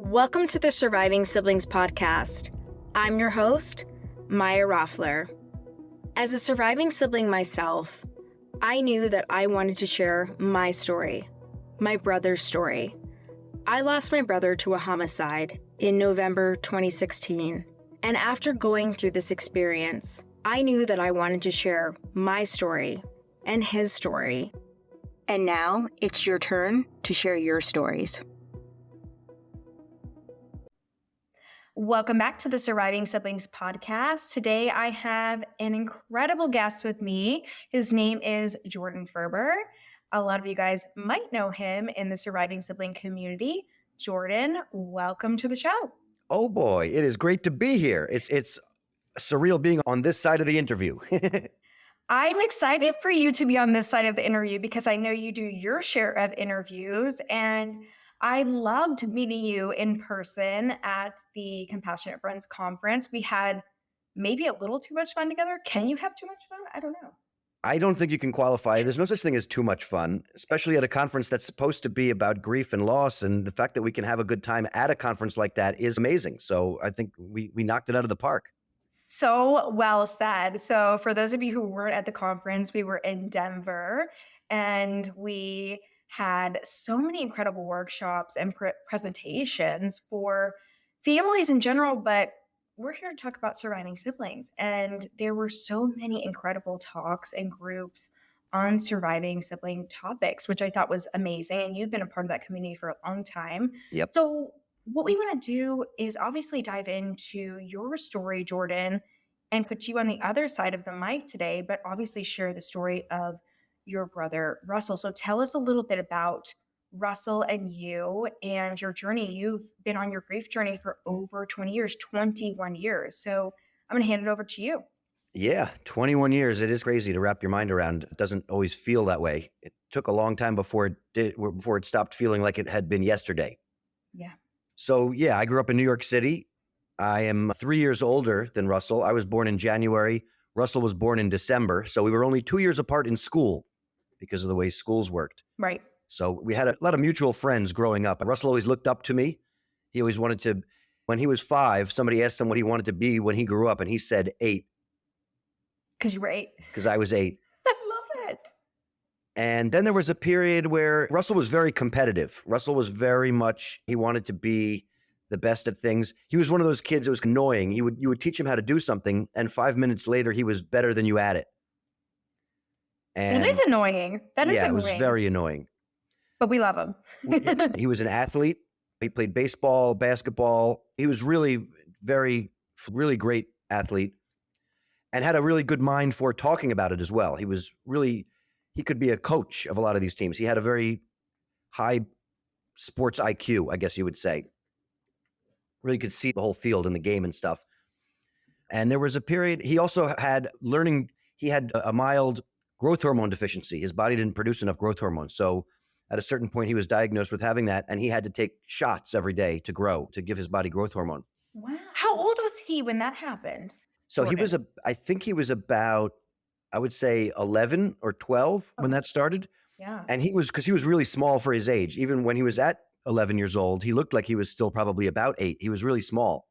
Welcome to the Surviving Siblings podcast. I'm your host, Maya Roffler. As a surviving sibling myself, I knew that I wanted to share my story, my brother's story. I lost my brother to a homicide in November 2016, and after going through this experience, I knew that I wanted to share my story and his story. And now it's your turn to share your stories. Welcome back to the Surviving Siblings podcast. Today I have an incredible guest with me. His name is Jordon Ferber. A lot of you guys might know him in the Surviving Sibling community. Jordon, welcome to the show. Oh boy, it is great to be here. It's surreal being on this side of the interview. I'm excited for you to be on this side of the interview because I know you do your share of interviews, and I loved meeting you in person at the Compassionate Friends conference. We had maybe a little too much fun together. Can you have too much fun? I don't know. I don't think you can qualify. There's no such thing as too much fun, especially at a conference that's supposed to be about grief and loss. And the fact that we can have a good time at a conference like that is amazing. So I think we knocked it out of the park. So well said. So for those of you who weren't at the conference, we were in Denver and we had so many incredible workshops and presentations for families in general, but we're here to talk about surviving siblings. And there were so many incredible talks and groups on surviving sibling topics, which I thought was amazing. And you've been a part of that community for a long time. Yep. So what we want to do is obviously dive into your story, Jordon, and put you on the other side of the mic today, but obviously share the story of your brother, Russell. So tell us a little bit about Russell and you and your journey. You've been on your grief journey for over 20 years, 21 years. So I'm going to hand it over to you. Yeah, 21 years. It is crazy to wrap your mind around. It doesn't always feel that way. It took a long time before it stopped feeling like it had been yesterday. Yeah. So yeah, I grew up in New York City. I am 3 years older than Russell. I was born in January. Russell was born in December. So we were only 2 years apart in school because of the way schools worked. Right. So we had a lot of mutual friends growing up. Russell always looked up to me. He always wanted to, when he was 5, somebody asked him what he wanted to be when he grew up, and he said 8. Because you were 8. Because I was 8. I love it. And then there was a period where Russell was very competitive. Russell was very much, he wanted to be the best at things. He was one of those kids that was annoying. You would teach him how to do something, and 5 minutes later, he was better than you at it. And it is annoying. That is annoying. Yeah, it was very annoying. But we love him. He was an athlete. He played baseball, basketball. He was really great athlete and had a really good mind for talking about it as well. He could be a coach of a lot of these teams. He had a very high sports IQ, I guess you would say. Really could see the whole field in the game and stuff. And there was a period, he also had he had a mild growth hormone deficiency. His body didn't produce enough growth hormone. So at a certain point, he was diagnosed with having that, and he had to take shots every day to grow, to give his body growth hormone. Wow. How old was he when that happened? So I think he was about, I would say 11 or 12 when that started. Yeah. And because he was really small for his age. Even when he was at 11 years old, he looked like he was still probably about 8. He was really small.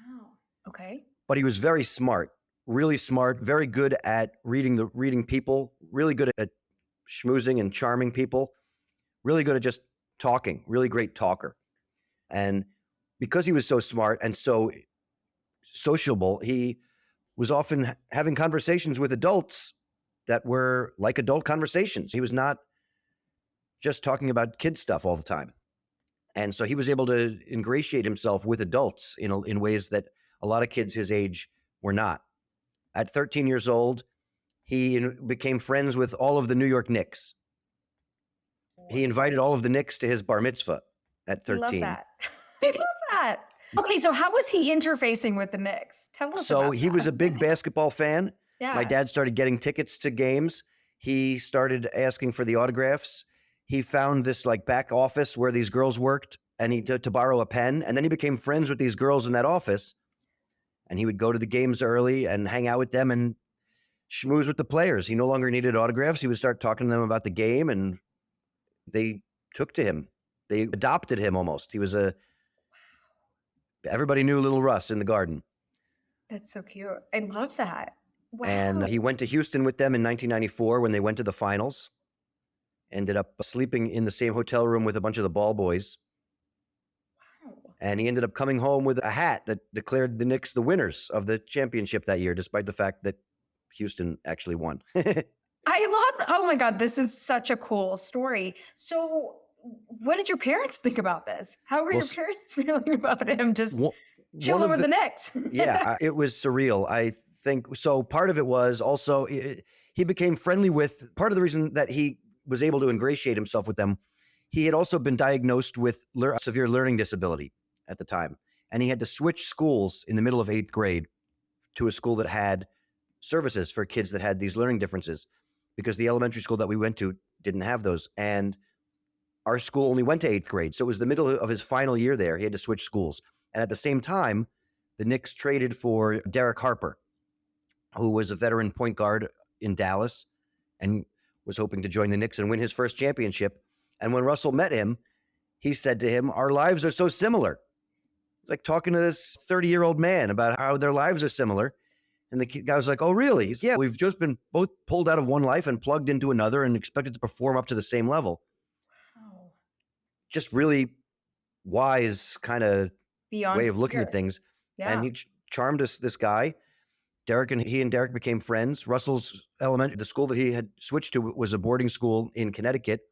Wow. Okay. But he was very smart, really smart, very good at reading people, really good at schmoozing and charming people, really good at just talking, really great talker. And because he was so smart and so sociable, he was often having conversations with adults that were like adult conversations. He was not just talking about kid stuff all the time. And so he was able to ingratiate himself with adults in ways that a lot of kids his age were not. At 13 years old, he became friends with all of the New York Knicks. He invited all of the Knicks to his bar mitzvah at 13. I love that. I love that. Okay, so how was he interfacing with the Knicks? Tell us about that. So he was a big basketball fan. Yeah. My dad started getting tickets to games. He started asking for the autographs. He found this back office where these girls worked, and to borrow a pen. And then he became friends with these girls in that office. And he would go to the games early and hang out with them and schmooze with the players. He no longer needed autographs. He would start talking to them about the game, and they took to him. They adopted him almost. He was Everybody knew little Russ in the Garden. That's so cute. I love that. Wow. And he went to Houston with them in 1994 when they went to the finals. Ended up sleeping in the same hotel room with a bunch of the ball boys. Wow. And he ended up coming home with a hat that declared the Knicks the winners of the championship that year, despite the fact that Houston actually won. Oh my God, this is such a cool story. So what did your parents think about this? How were your parents feeling about him just chilling with the Knicks? Yeah, it was surreal. I think so. Part of it was also he became friendly with, part of the reason that he was able to ingratiate himself with them, he had also been diagnosed with severe learning disability at the time. And he had to switch schools in the middle of 8th grade to a school that had services for kids that had these learning differences, because the elementary school that we went to didn't have those. And our school only went to 8th grade. So it was the middle of his final year there. He had to switch schools. And at the same time, the Knicks traded for Derek Harper, who was a veteran point guard in Dallas and was hoping to join the Knicks and win his first championship. And when Russell met him, he said to him, "Our lives are so similar." It's like talking to this 30-year-old man about how their lives are similar. And the guy was like, "Oh, really?" He's, "Yeah, we've just been both pulled out of one life and plugged into another and expected to perform up to the same level." Wow. Just really wise kind of way of looking at things. Yeah. And he charmed this guy. Derek and Derek became friends. Russell's the school that he had switched to was a boarding school in Connecticut.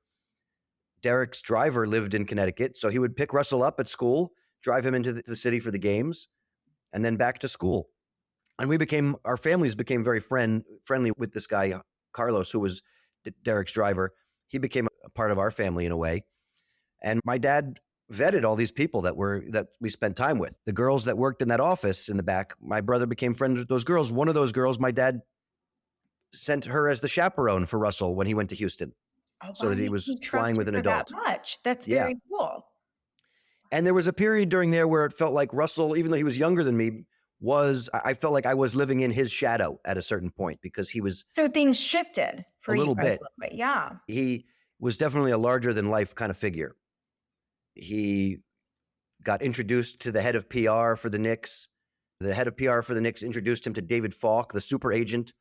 Derek's driver lived in Connecticut, so he would pick Russell up at school, drive him into the city for the games, and then back to school. And our families became very friendly with this guy, Carlos, who was Derek's driver. He became a part of our family in a way. And my dad vetted all these people that we spent time with. The girls that worked in that office in the back, my brother became friends with those girls. One of those girls, my dad sent her as the chaperone for Russell when he went to Houston. Oh, so that he was flying with an adult. That much. That's very cool. And there was a period during there where it felt like Russell, even though he was younger than me, I felt like I was living in his shadow at a certain point, because he was. So things shifted for you guys bit. a little bit. Yeah. He was definitely a larger than life kind of figure. He got introduced to the head of PR for the Knicks. The head of PR for the Knicks introduced him to David Falk, the super agent,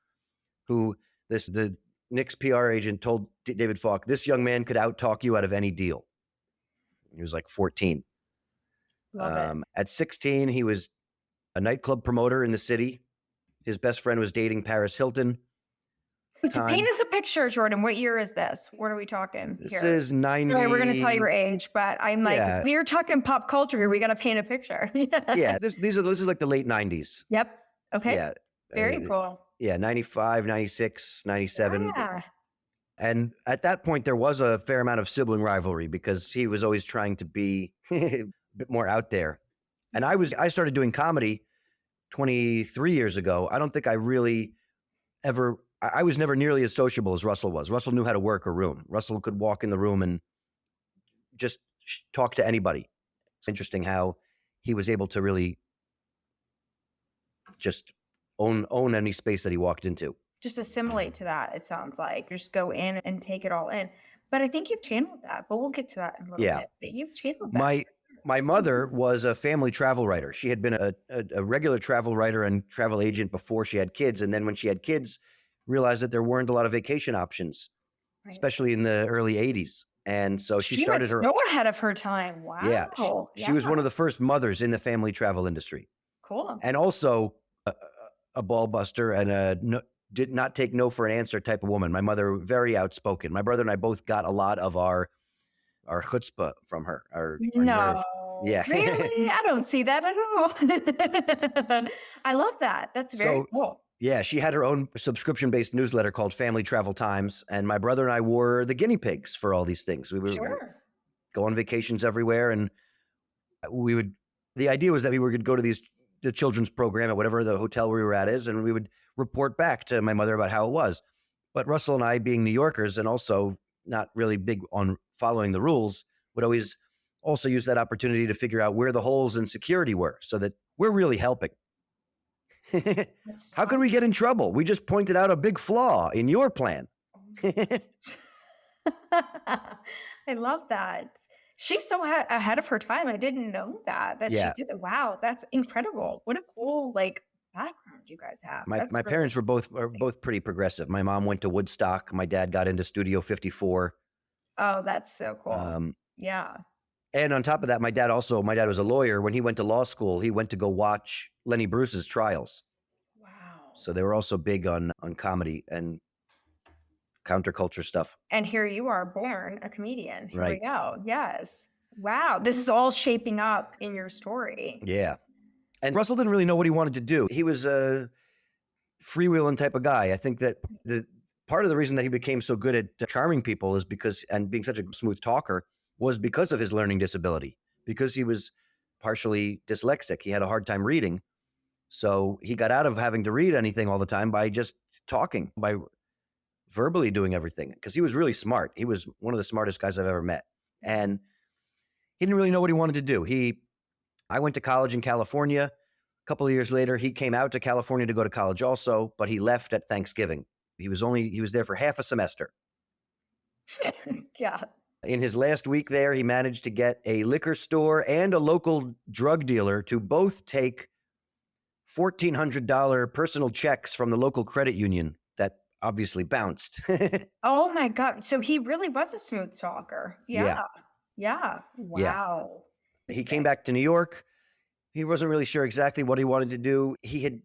who the Knicks PR agent told David Falk, "This young man could out-talk you out of any deal." He was like 14. Love it. At 16, he was a nightclub promoter in the city. His best friend was dating Paris Hilton. Paint us a picture, Jordan. What year is this? What are we talking This here? is 90. Sorry, we're going to tell your age, but I'm like, we're talking pop culture here. We got to paint a picture. Yeah, this is like the late 90s. Yep. Okay. Yeah. Very cool. Yeah, 95, 96, 97. Yeah. And at that point, there was a fair amount of sibling rivalry, because he was always trying to be a bit more out there. And I started doing comedy 23 years ago. I don't think I really ever, I was never nearly as sociable as Russell was. Russell knew how to work a room. Russell could walk in the room and just talk to anybody. It's interesting how he was able to really just own any space that he walked into. Just assimilate to that, it sounds like. Just go in and take it all in. But I think you've channeled that, but we'll get to that in a little bit. But you've channeled that. My mother was a family travel writer. She had been a regular travel writer and travel agent before she had kids. And then when she had kids, realized that there weren't a lot of vacation options, especially in the early 80s. And so she started her. So ahead of her time. Wow. Yeah. She was one of the first mothers in the family travel industry. Cool. And also a ball buster and did not take no for an answer type of woman. My mother, very outspoken. My brother and I both got a lot of our chutzpah from her. Our nerve. Yeah. Really? I don't see that at all. I love that. That's very cool. Yeah, she had her own subscription-based newsletter called Family Travel Times, and my brother and I were the guinea pigs for all these things. We would go on vacations everywhere, and the idea was that we would go to the children's program at whatever the hotel we were at is, and we would report back to my mother about how it was. But Russell and I, being New Yorkers and also not really big on following the rules, would always also use that opportunity to figure out where the holes in security were, so that we're really helping. How could we get in trouble? We just pointed out a big flaw in your plan. I love that. She's so ahead of her time. I didn't know that Yeah. she did that. Wow, that's incredible. What a cool background you guys have. My That's really parents were both amazing. pretty progressive. My mom went to Woodstock. My dad got into Studio 54. Oh, that's so cool. Um, Yeah. and on top of that, my dad was a lawyer. When he went to law school, he went to go watch Lenny Bruce's trials. Wow. So they were also big on comedy and counterculture stuff. And here you are, born a comedian. Here Right. we go. Yes. Wow. This is all shaping up in your story. Yeah. And Russell didn't really know what he wanted to do. He was a freewheeling type of guy. I think that the part of the reason that he became so good at charming people is because, and being such a smooth talker, was because of his learning disability, because he was partially dyslexic. He had a hard time reading. So he got out of having to read anything all the time by just talking, by verbally doing everything, because he was really smart. He was one of the smartest guys I've ever met. And he didn't really know what he wanted to do. I went to college in California. A couple of years later, he came out to California to go to college also, but he left at Thanksgiving. He was there for half a semester. Yeah. In his last week there, he managed to get a liquor store and a local drug dealer to both take $1,400 personal checks from the local credit union that obviously bounced. Oh my God. So he really was a smooth talker. Yeah. Yeah. Wow. He came back to New York. He wasn't really sure exactly what he wanted to do. He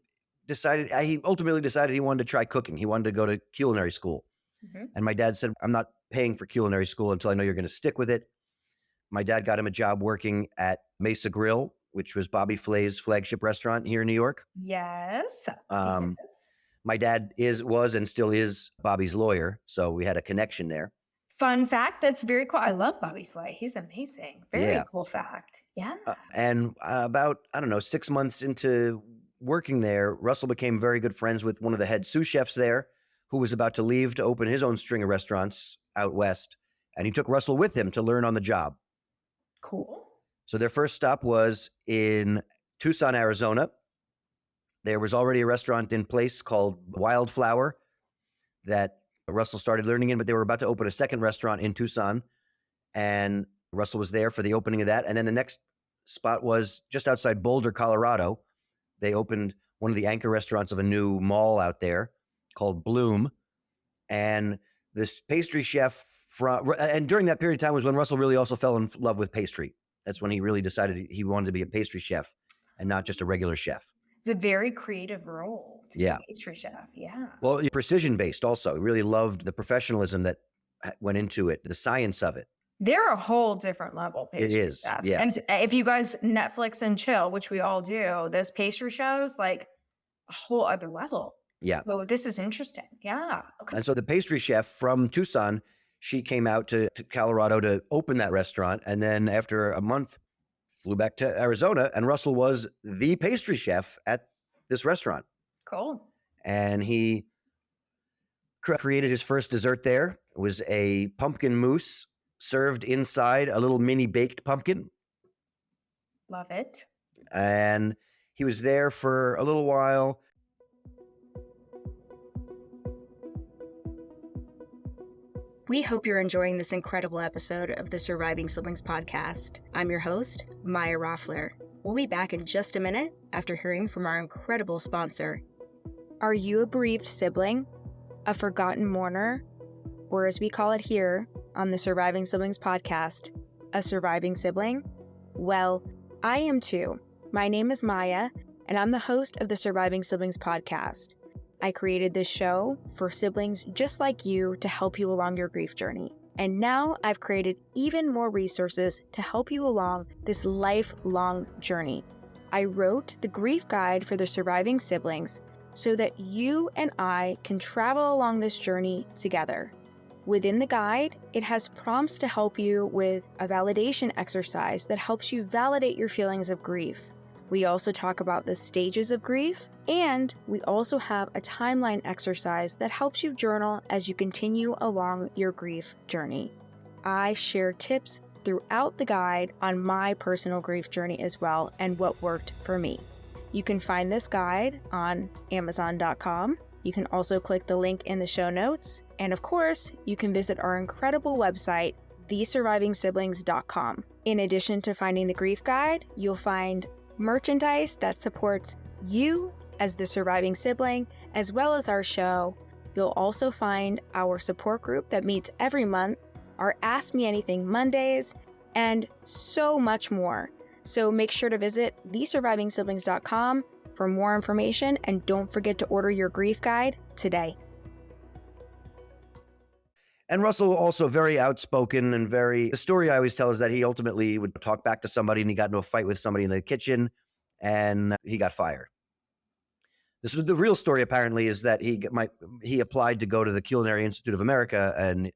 ultimately decided he wanted to try cooking. He wanted to go to culinary school. Mhm. And my dad said, I'm not paying for culinary school until I know you're going to stick with it. My dad got him a job working at Mesa Grill, which was Bobby Flay's flagship restaurant here in New York. Yes. Yes. My dad was and still is Bobby's lawyer, so we had a connection there. Fun fact, that's very cool. I love Bobby Flay. He's amazing. Very cool fact. Yeah. And about, 6 months into working there, Russell became very good friends with one of the head sous chefs there, who was about to leave to open his own string of restaurants out west. And he took Russell with him to learn on the job. Cool. So their first stop was in Tucson, Arizona. There was already a restaurant in place called Wildflower that Russell started learning in, but they were about to open a second restaurant in Tucson. And Russell was there for the opening of that. And then the next spot was just outside Boulder, Colorado. They opened one of the anchor restaurants of a new mall out there called Bloom. And this pastry chef and during that period of time was when Russell really also fell in love with pastry. That's when he really decided he wanted to be a pastry chef and not just a regular chef. It's a very creative role to be a pastry chef. Yeah. Well, precision-based also. He really loved the professionalism that went into it, the science of it. They're a whole different level, pastry chefs. Yeah. And if you guys Netflix and chill, which we all do, those pastry shows, a whole other level. Yeah. So this is interesting. Yeah. Okay. And so the pastry chef from Tucson, she came out to Colorado to open that restaurant. And then after a month, flew back to Arizona. And Russell was the pastry chef at this restaurant. Cool. And he created his first dessert there. It was a pumpkin mousse served inside a little mini baked pumpkin. Love it. And he was there for a little while. We hope you're enjoying this incredible episode of the Surviving Siblings podcast. I'm your host, Maya Roffler. We'll be back in just a minute after hearing from our incredible sponsor. Are you a bereaved sibling, a forgotten mourner, or as we call it here on the Surviving Siblings podcast, a surviving sibling? Well, I am too. My name is Maya, and I'm the host of the Surviving Siblings podcast. I created this show for siblings just like you to help you along your grief journey. And now I've created even more resources to help you along this lifelong journey. I wrote the grief guide for the surviving siblings so that you and I can travel along this journey together. Within the guide, it has prompts to help you with a validation exercise that helps you validate your feelings of grief. We also talk about the stages of grief, and we also have a timeline exercise that helps you journal as you continue along your grief journey. I share tips throughout the guide on my personal grief journey as well and what worked for me. You can find this guide on Amazon.com. You can also click the link in the show notes. And of course, you can visit our incredible website, thesurvivingsiblings.com. In addition to finding the grief guide, you'll find merchandise that supports you as the surviving sibling, as well as our show. You'll also find our support group that meets every month, our Ask Me Anything Mondays, and so much more. So make sure to visit thesurvivingsiblings.com for more information, and don't forget to order your grief guide today. And Russell also very outspoken and the story I always tell is that he ultimately would talk back to somebody and he got into a fight with somebody in the kitchen and he got fired. This is the real story apparently is that he applied to go to the Culinary Institute of America and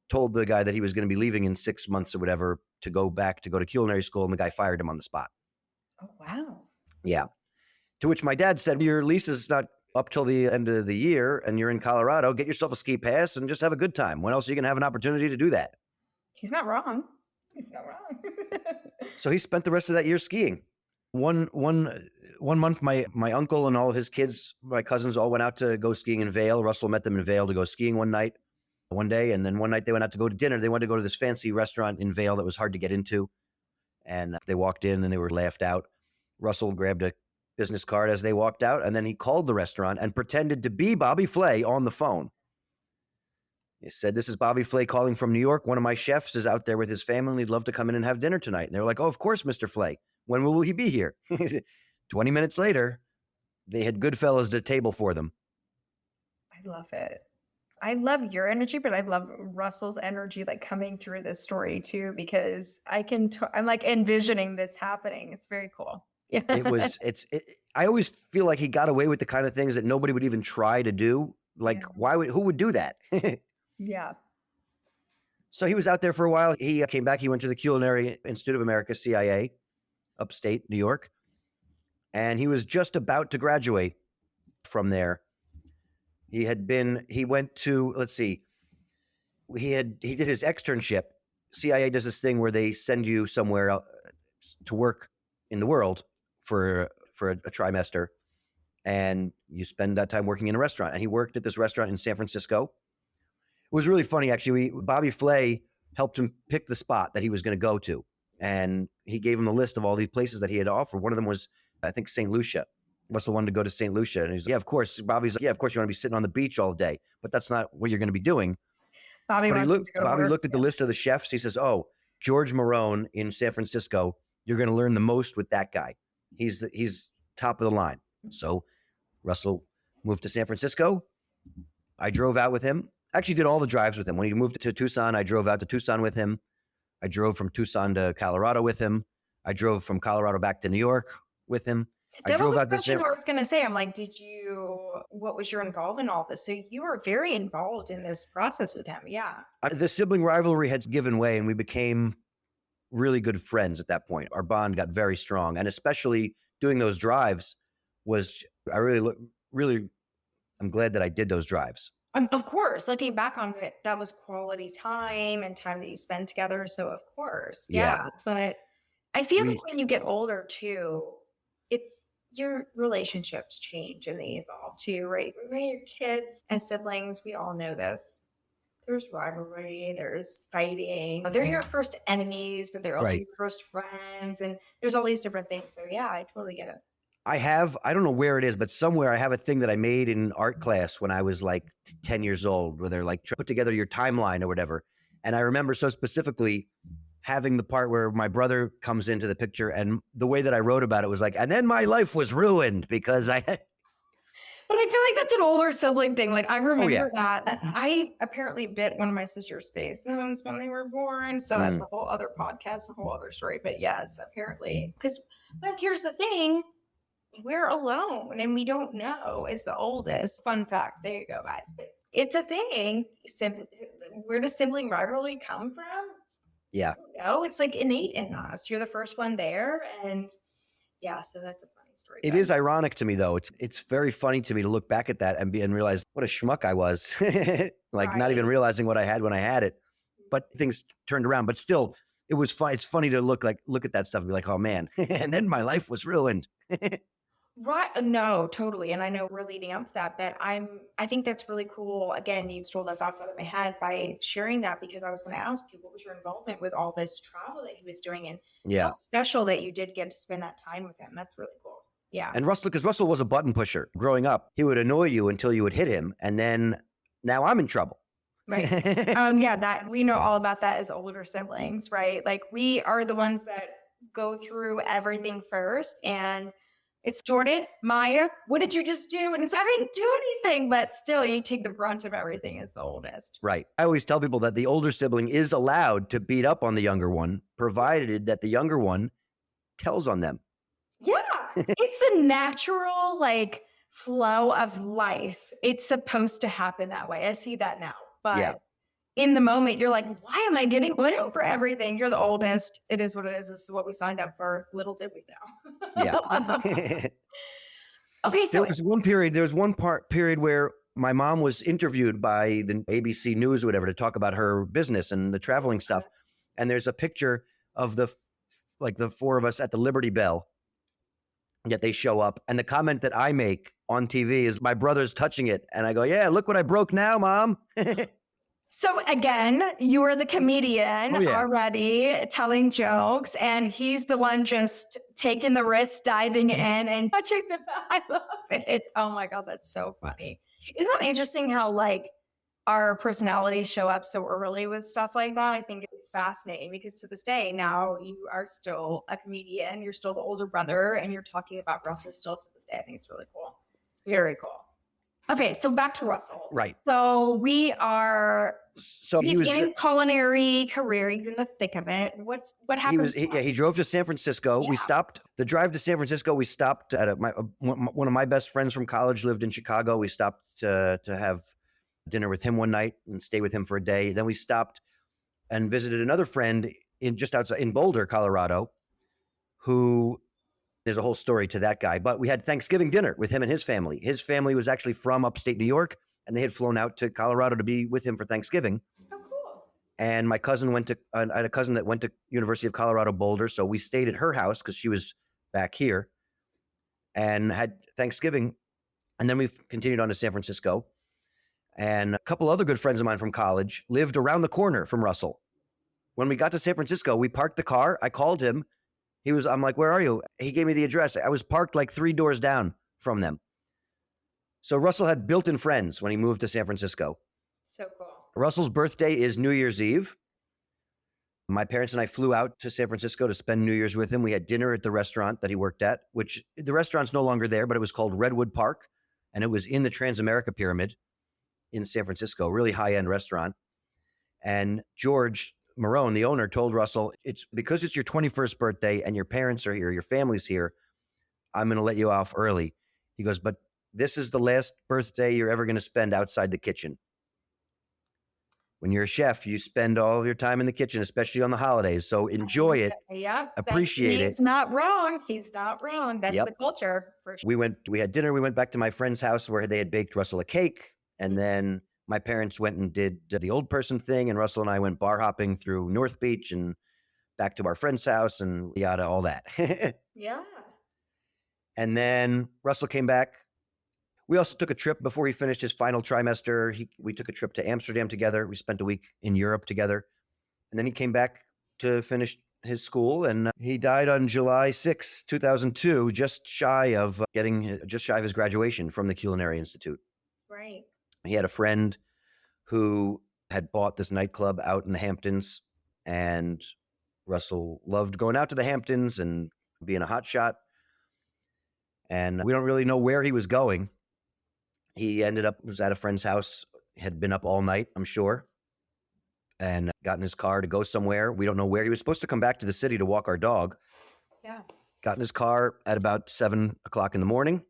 told the guy that he was going to be leaving in 6 months or whatever to go to culinary school, and the guy fired him on the spot. Oh, wow. Yeah. To which my dad said, your lease is not up till the end of the year and you're in Colorado, get yourself a ski pass and just have a good time. When else are you going to have an opportunity to do that? He's not wrong. He's not wrong. So he spent the rest of that year skiing. One month, my uncle and all of his kids, my cousins all went out to go skiing in Vail. Russell met them in Vail to go skiing one day. And then one night they went out to go to dinner. They wanted to go to this fancy restaurant in Vail that was hard to get into. And they walked in and they were laughed out. Russell grabbed a business card as they walked out. And then he called the restaurant and pretended to be Bobby Flay on the phone. He said, this is Bobby Flay calling from New York. One of my chefs is out there with his family and he'd love to come in and have dinner tonight. And they were like, oh, of course, Mr. Flay. When will he be here? 20 minutes later, they had Goodfellas at a table for them. I love it. I love your energy, but I love Russell's energy, like coming through this story too, because I'm like envisioning this happening. It's very cool. Yeah. I always feel like he got away with the kind of things that nobody would even try to do. Like, who would do that? Yeah. So he was out there for a while. He came back. He went to the Culinary Institute of America, CIA, upstate New York. And he was just about to graduate from there. He went to, let's see, he did his externship. CIA does this thing where they send you somewhere to work in the world for a trimester. And you spend that time working in a restaurant. And he worked at this restaurant in San Francisco. It was really funny, actually. Bobby Flay helped him pick the spot that he was going to go to. And he gave him a list of all these places that he had offered. One of them was, I think, St. Lucia. Russell wanted to go to St. Lucia. And he's like, yeah, of course. Bobby's like, yeah, of course you want to be sitting on the beach all day. But that's not what you're going to be doing. Bobby looked at the list of the chefs. He says, oh, George Marone in San Francisco. You're going to learn the most with that guy. He's top of the line. So Russell moved to San Francisco. I drove out with him. Actually did all the drives with him. When he moved to Tucson, I drove out to Tucson with him. I drove from Tucson to Colorado with him. I drove from Colorado back to New York with him. That was the question I was going to say. I'm like, what was your involvement in all this? So you were very involved in this process with him. Yeah. The sibling rivalry had given way and we became really good friends at that point. Our bond got very strong. And especially doing those drives I'm glad that I did those drives. Of course, looking back on it, that was quality time and time that you spend together. So of course, yeah. But I feel like when you get older too, it's your relationships change and they evolve too, right? When you're kids and siblings, we all know this. There's rivalry, there's fighting. They're your first enemies, but they're also your first friends. And there's all these different things. So yeah, I totally get it. I don't know where it is, but somewhere I have a thing that I made in art class when I was like 10 years old, where they're like, put together your timeline or whatever. And I remember so specifically having the part where my brother comes into the picture, and the way that I wrote about it was like, and then my life was ruined because I had. But I feel like that's an older sibling thing. Like I remember that I apparently bit one of my sister's faces when they were born. So that's a whole other podcast, a whole other story. But yes, apparently, but here's the thing. We're alone and we don't know as the oldest. Fun fact. There you go, guys. But it's a thing. Where does sibling rivalry come from? Yeah. No, it's like innate in us. You're the first one there. And yeah, so that's a funny story. It is ironic to me, though. It's very funny to me to look back at that and realize what a schmuck I was. Not even realizing what I had when I had it. But things turned around. But still, it was fun. It's funny to look at that stuff and be like, oh, man. And then my life was ruined. Right. No, totally. And I know we're leading up to that, but I think that's really cool. Again, you stole the thoughts out of my head by sharing that, because I was going to ask you, what was your involvement with all this travel that he was doing, and how Yeah. special that you did get to spend that time with him. That's really cool. Yeah. And Russell, because Russell was a button pusher growing up, he would annoy you until you would hit him. And then now I'm in trouble. Right. Yeah, that we know all about that as older siblings, right? Like, we are the ones that go through everything first, and it's Jordon, Maya, what did you just do? And it's, I didn't do anything, but still you take the brunt of everything as the oldest. Right. I always tell people that the older sibling is allowed to beat up on the younger one, provided that the younger one tells on them. Yeah. It's the natural, like, flow of life. It's supposed to happen that way. I see that now. But Yeah. in the moment, you're like, why am I getting blamed for everything? You're the oldest. It is what it is. This is what we signed up for. Little did we know. Yeah. Okay, so there was one period where my mom was interviewed by the ABC News or whatever to talk about her business and the traveling stuff. And there's a picture of the four of us at the Liberty Bell. Yet they show up. And the comment that I make on TV is my brother's touching it. And I go, yeah, look what I broke now, Mom. So again, you are the comedian already telling jokes, and he's the one just taking the risk, diving in and touching the. I love it. Oh my God, that's so funny. Isn't that interesting how, like, our personalities show up so early with stuff like that? I think it's fascinating, because to this day, now you are still a comedian, you're still the older brother, and you're talking about Russell still to this day. I think it's really cool. Very cool. Okay, so back to Russell. Right. So he's in his culinary career. He's in the thick of it. What happened? He drove to San Francisco. Yeah. We stopped the drive to San Francisco. We stopped at one of my best friends from college lived in Chicago. We stopped to have dinner with him one night and stay with him for a day. Then we stopped and visited another friend just outside in Boulder, Colorado, who there's a whole story to that guy. But we had Thanksgiving dinner with him and his family. His family was actually from upstate New York, and they had flown out to Colorado to be with him for Thanksgiving. Oh, cool. And my cousin I had a cousin that went to University of Colorado Boulder, so we stayed at her house because she was back here and had Thanksgiving. And then we continued on to San Francisco. And a couple other good friends of mine from college lived around the corner from Russell. When we got to San Francisco, we parked the car. I called him. I'm like, where are you? He gave me the address. I was parked like 3 doors down from them. So Russell had built-in friends when he moved to San Francisco. So cool. Russell's birthday is New Year's Eve. My parents and I flew out to San Francisco to spend New Year's with him. We had dinner at the restaurant that he worked at, which the restaurant's no longer there, but it was called Redwood Park. And it was in the Transamerica Pyramid in San Francisco, really high-end restaurant. And George Marone, the owner, told Russell, it's because it's your 21st birthday and your parents are here, your family's here, I'm going to let you off early. He goes, but this is the last birthday you're ever going to spend outside the kitchen. When you're a chef, you spend all of your time in the kitchen, especially on the holidays. So enjoy it. Yeah. Appreciate it. He's not wrong. He's not wrong. That's the culture for sure. We had dinner. We went back to my friend's house where they had baked Russell a cake. And then my parents went and did the old person thing. And Russell and I went bar hopping through North Beach and back to our friend's house and yada, all that. Yeah. And then Russell came back. We also took a trip before he finished his final trimester. We took a trip to Amsterdam together. We spent a week in Europe together. And then he came back to finish his school, and he died on July 6, 2002, just shy of his graduation from the Culinary Institute. Right. He had a friend who had bought this nightclub out in the Hamptons, and Russell loved going out to the Hamptons and being a hotshot. And we don't really know where he was going. He was at a friend's house, had been up all night, I'm sure, and got in his car to go somewhere. We don't know where. He was supposed to come back to the city to walk our dog. Yeah. Got in his car at about 7 o'clock in the morning.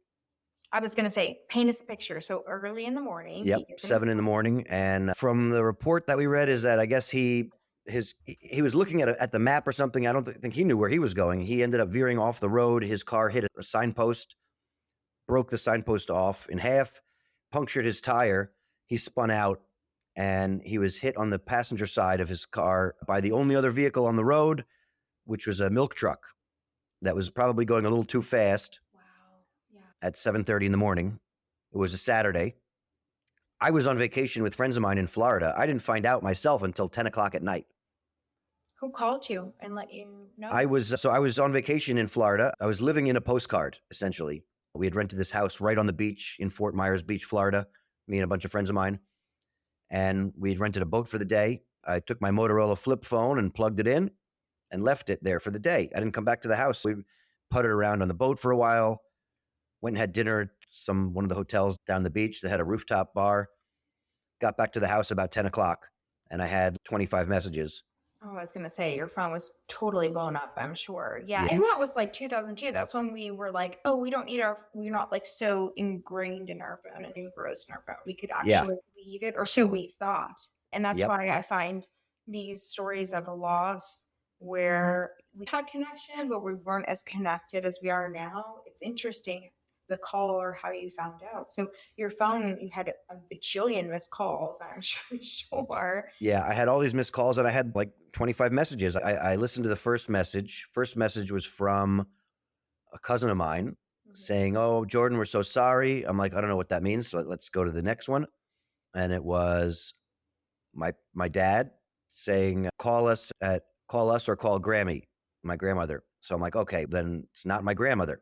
I was going to say, paint us a picture. So early in the morning. Yep, 7 in the morning. And from the report that we read is that I guess he was looking at the map or something. I don't think he knew where he was going. He ended up veering off the road. His car hit a signpost, broke the signpost off in half, punctured his tire. He spun out, and he was hit on the passenger side of his car by the only other vehicle on the road, which was a milk truck that was probably going a little too fast. Wow. Yeah. at 7:30 in the morning. It was a Saturday. I was on vacation with friends of mine in Florida. I didn't find out myself until 10 o'clock at night. Who called you and let you know? I was on vacation in Florida. I was living in a postcard, essentially. We had rented this house right on the beach in Fort Myers Beach, Florida, me and a bunch of friends of mine. And we'd rented a boat for the day. I took my Motorola flip phone and plugged it in and left it there for the day. I didn't come back to the house. We putted around on the boat for a while, went and had dinner at one of the hotels down the beach that had a rooftop bar. Got back to the house about 10 o'clock, and I had 25 messages. Oh, I was going to say, your phone was totally blown up, I'm sure. Yeah. Yeah. And that was like 2002. That's when we were like, oh, we're not like so ingrained in our phone and engrossed in our phone. We could actually leave it, or so we thought. And that's why I find these stories of a loss where we had connection, but we weren't as connected as we are now. It's interesting, the call or how you found out. So your phone, you had a bajillion missed calls, I'm sure. Yeah, I had all these missed calls, and I had like 25 messages. I listened to the first message. First message was from a cousin of mine saying, "Oh, Jordon, we're so sorry." I'm like, I don't know what that means. So let's go to the next one. And it was my dad saying, call us or call Grammy, my grandmother. So I'm like, okay, then it's not my grandmother.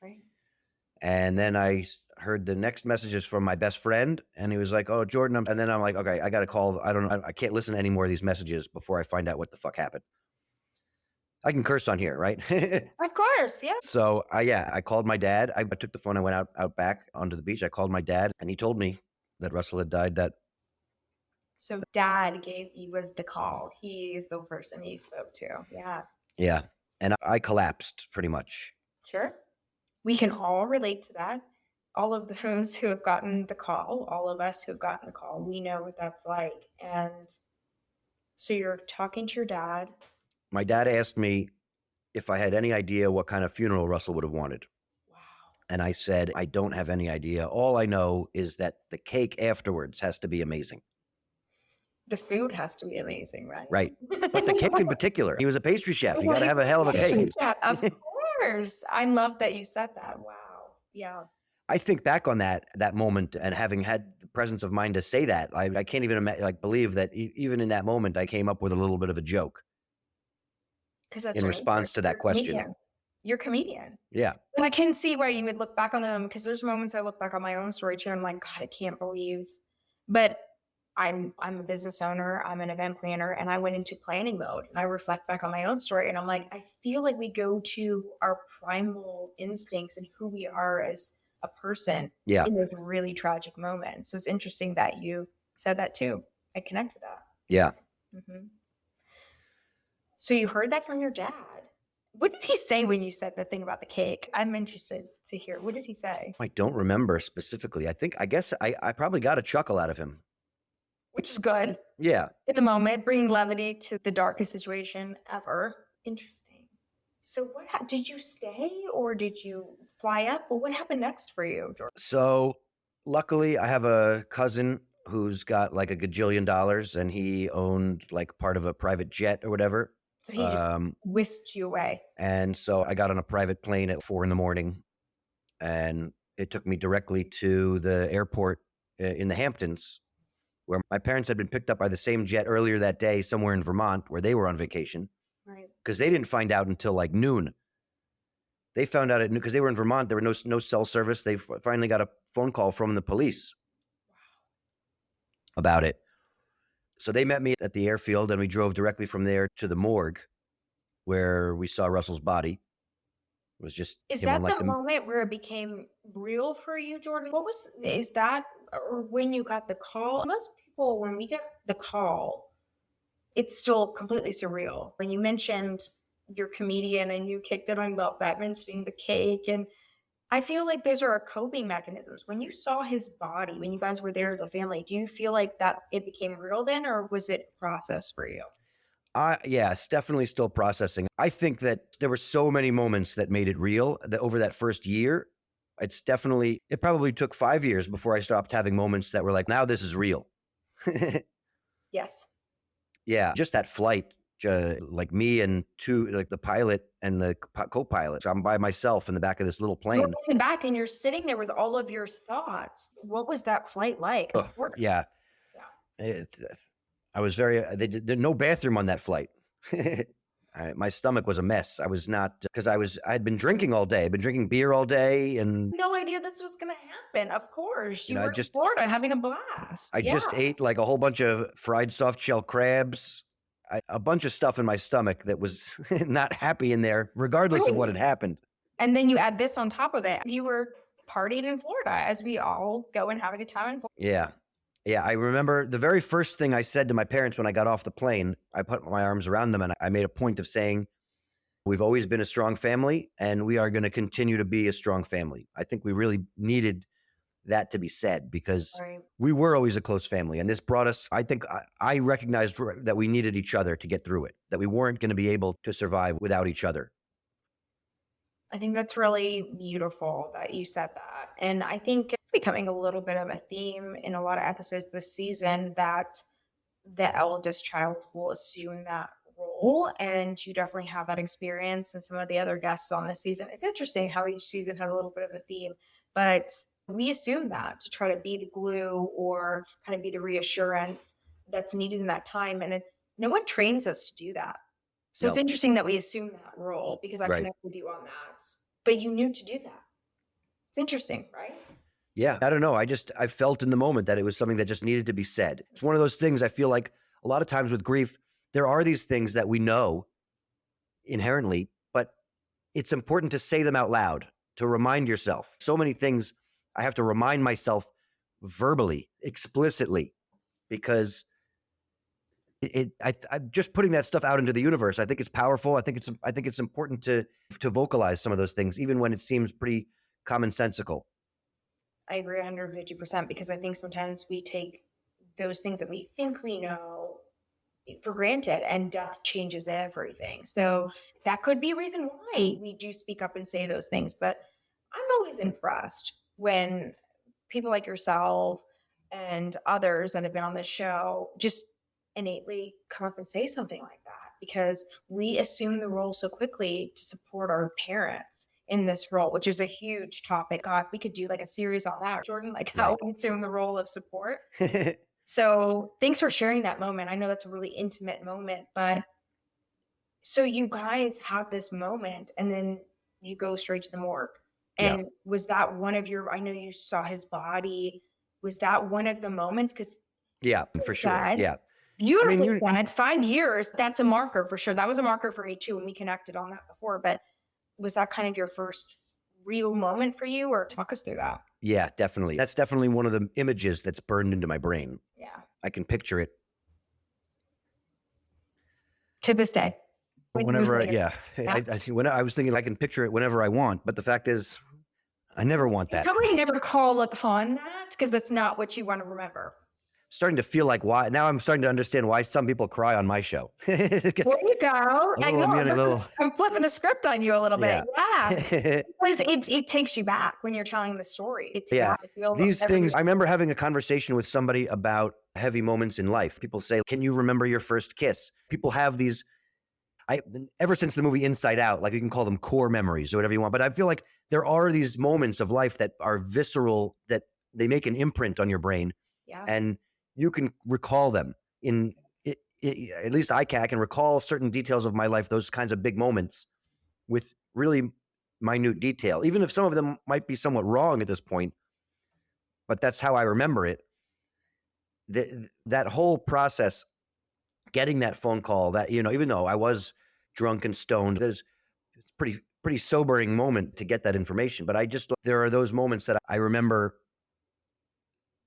Right. And then I heard the next messages from my best friend, and he was like, "Oh, Jordon," and then I'm like, okay, I got to call. I don't know. I can't listen to any more of these messages before I find out what the fuck happened. I can curse on here, right? Of course, yeah. So I called my dad. I took the phone. I went out back onto the beach. I called my dad, and he told me that Russell had died. So dad was the call. He is the person you spoke to. Yeah. Yeah. And I collapsed pretty much. Sure. We can all relate to that. All of those who have gotten the call, all of us who have gotten the call, we know what that's like. And so you're talking to your dad. My dad asked me if I had any idea what kind of funeral Russell would have wanted. Wow. And I said, I don't have any idea. All I know is that the cake afterwards has to be amazing. The food has to be amazing, right? Right. But the cake in particular, he was a pastry chef. You got to have a hell of a cake. Yeah, of course. I love that you said that. Wow. Yeah. I think back on that moment, and having had the presence of mind to say that, I can't even believe that even in that moment, I came up with a little bit of a joke. Because that's in response to that question. You're a comedian. Yeah. And I can see why you would look back on them, because there's moments I look back on my own story too, and I'm like, God, I can't believe. But I'm a business owner, I'm an event planner, and I went into planning mode, and I reflect back on my own story, and I'm like, I feel like we go to our primal instincts and who we are as a person in those really tragic moments. So it's interesting that you said that too. I connect with that. Yeah. Mm-hmm. So you heard that from your dad. What did he say when you said the thing about the cake? I'm interested to hear. What did he say? I don't remember specifically. I guess I probably got a chuckle out of him. Which is good. Yeah. In the moment, bringing levity to the darkest situation ever. Interesting. So what did you stay, or did you fly up? Well, what happened next for you, Jordon? So luckily I have a cousin who's got like $1 gajillion, and he owned like part of a private jet or whatever. So he just whisked you away. And so I got on a private plane at 4 a.m, and it took me directly to the airport in the Hamptons, where my parents had been picked up by the same jet earlier that day somewhere in Vermont, where they were on vacation. Right. Because they didn't find out until like noon. They found out at noon because they were in Vermont. There were no cell service. They finally got a phone call from the police about it. So they met me at the airfield, and we drove directly from there to the morgue, where we saw Russell's body. It was just Is that the moment where it became real for you, Jordon? Is that, or when you got the call? Most people, when we get the call, it's still completely surreal. When you mentioned you're a comedian and you kicked it on about that, mentioning the cake, and I feel like those are our coping mechanisms. When you saw his body, when you guys were there as a family, do you feel like that it became real then, or was it a process for you? Yeah, it's definitely still processing. I think that there were so many moments that made it real that over that first year. It probably took 5 years before I stopped having moments that were like, now this is real. Yes. Yeah, just that flight like me and two, like the pilot and the co-pilot. So I'm by myself in the back of this little You're plane. in the back and you're sitting there with all of your thoughts. What was that flight like? Ugh, yeah. I was very, there's no bathroom on that flight. My stomach was a mess. I was not, because I had been drinking all day. I'd been drinking beer all day, and No idea this was going to happen. Of course. You were just in Florida having a blast. I just ate like a whole bunch of fried soft shell crabs, a bunch of stuff in my stomach that was not happy in there, regardless of what had happened. And then you add this on top of it. You were partied in Florida, as we all go and have a good time in Florida. Yeah. Yeah, I remember the very first thing I said to my parents when I got off the plane. I put my arms around them and I made a point of saying, we've always been a strong family and we are going to continue to be a strong family. I think we really needed that to be said because we were always a close family. And this brought us, I think I recognized that we needed each other to get through it, that we weren't going to be able to survive without each other. I think that's really beautiful that you said that. And I think it's becoming a little bit of a theme in a lot of episodes this season that the eldest child will assume that role. And you definitely have that experience and some of the other guests on this season. It's interesting how each season has a little bit of a theme, but we assume that to try to be the glue or kind of be the reassurance that's needed in that time. And no one trains us to do that. So It's interesting that we assume that role because I connect with you on that. But you knew to do that. It's interesting, right? Yeah, I don't know. I felt in the moment that it was something that just needed to be said. It's one of those things I feel like a lot of times with grief, there are these things that we know inherently, but it's important to say them out loud, to remind yourself. So many things I have to remind myself verbally, explicitly, because I'm just putting that stuff out into the universe. I think it's powerful. I think it's important to vocalize some of those things, even when it seems pretty commonsensical. I agree 150% because I think sometimes we take those things that we think we know for granted, and death changes everything. So that could be a reason why we do speak up and say those things. But I'm always impressed when people like yourself and others that have been on this show just innately come up and say something like that, because we assume the role so quickly to support our parents in this role, which is a huge topic. God, we could do like a series on that, Jordan, like how we assume the role of support. So thanks for sharing that moment. I know that's a really intimate moment, but so you guys have this moment and then you go straight to the morgue. And was that one of your, I know you saw his body. Was that one of the moments? Because for sure. Beautifully said. 5 years, that's a marker for sure. That was a marker for me too, and we connected on that before. But was that kind of your first real moment for you, or talk us through that? Yeah, definitely. That's definitely one of the images that's burned into my brain. Yeah. I can picture it. To this day. Whenever, I was thinking I can picture it whenever I want, but the fact is, I never want that. Somebody never call upon that because that's not what you want to remember. Starting to feel like why now I'm starting to understand why some people cry on my show. There you go. I'm flipping the script on you a little bit. Yeah. Because it takes you back when you're telling the story. These things, I remember having a conversation with somebody about heavy moments in life. People say, can you remember your first kiss? People have these, ever since the movie Inside Out, like you can call them core memories or whatever you want. But I feel like there are these moments of life that are visceral, that they make an imprint on your brain. Yeah. And you can recall them at least I can recall certain details of my life, those kinds of big moments with really minute detail, even if some of them might be somewhat wrong at this point, but that's how I remember it. That whole process, getting that phone call, that, even though I was drunk and stoned, it's pretty sobering moment to get that information. But there are those moments that I remember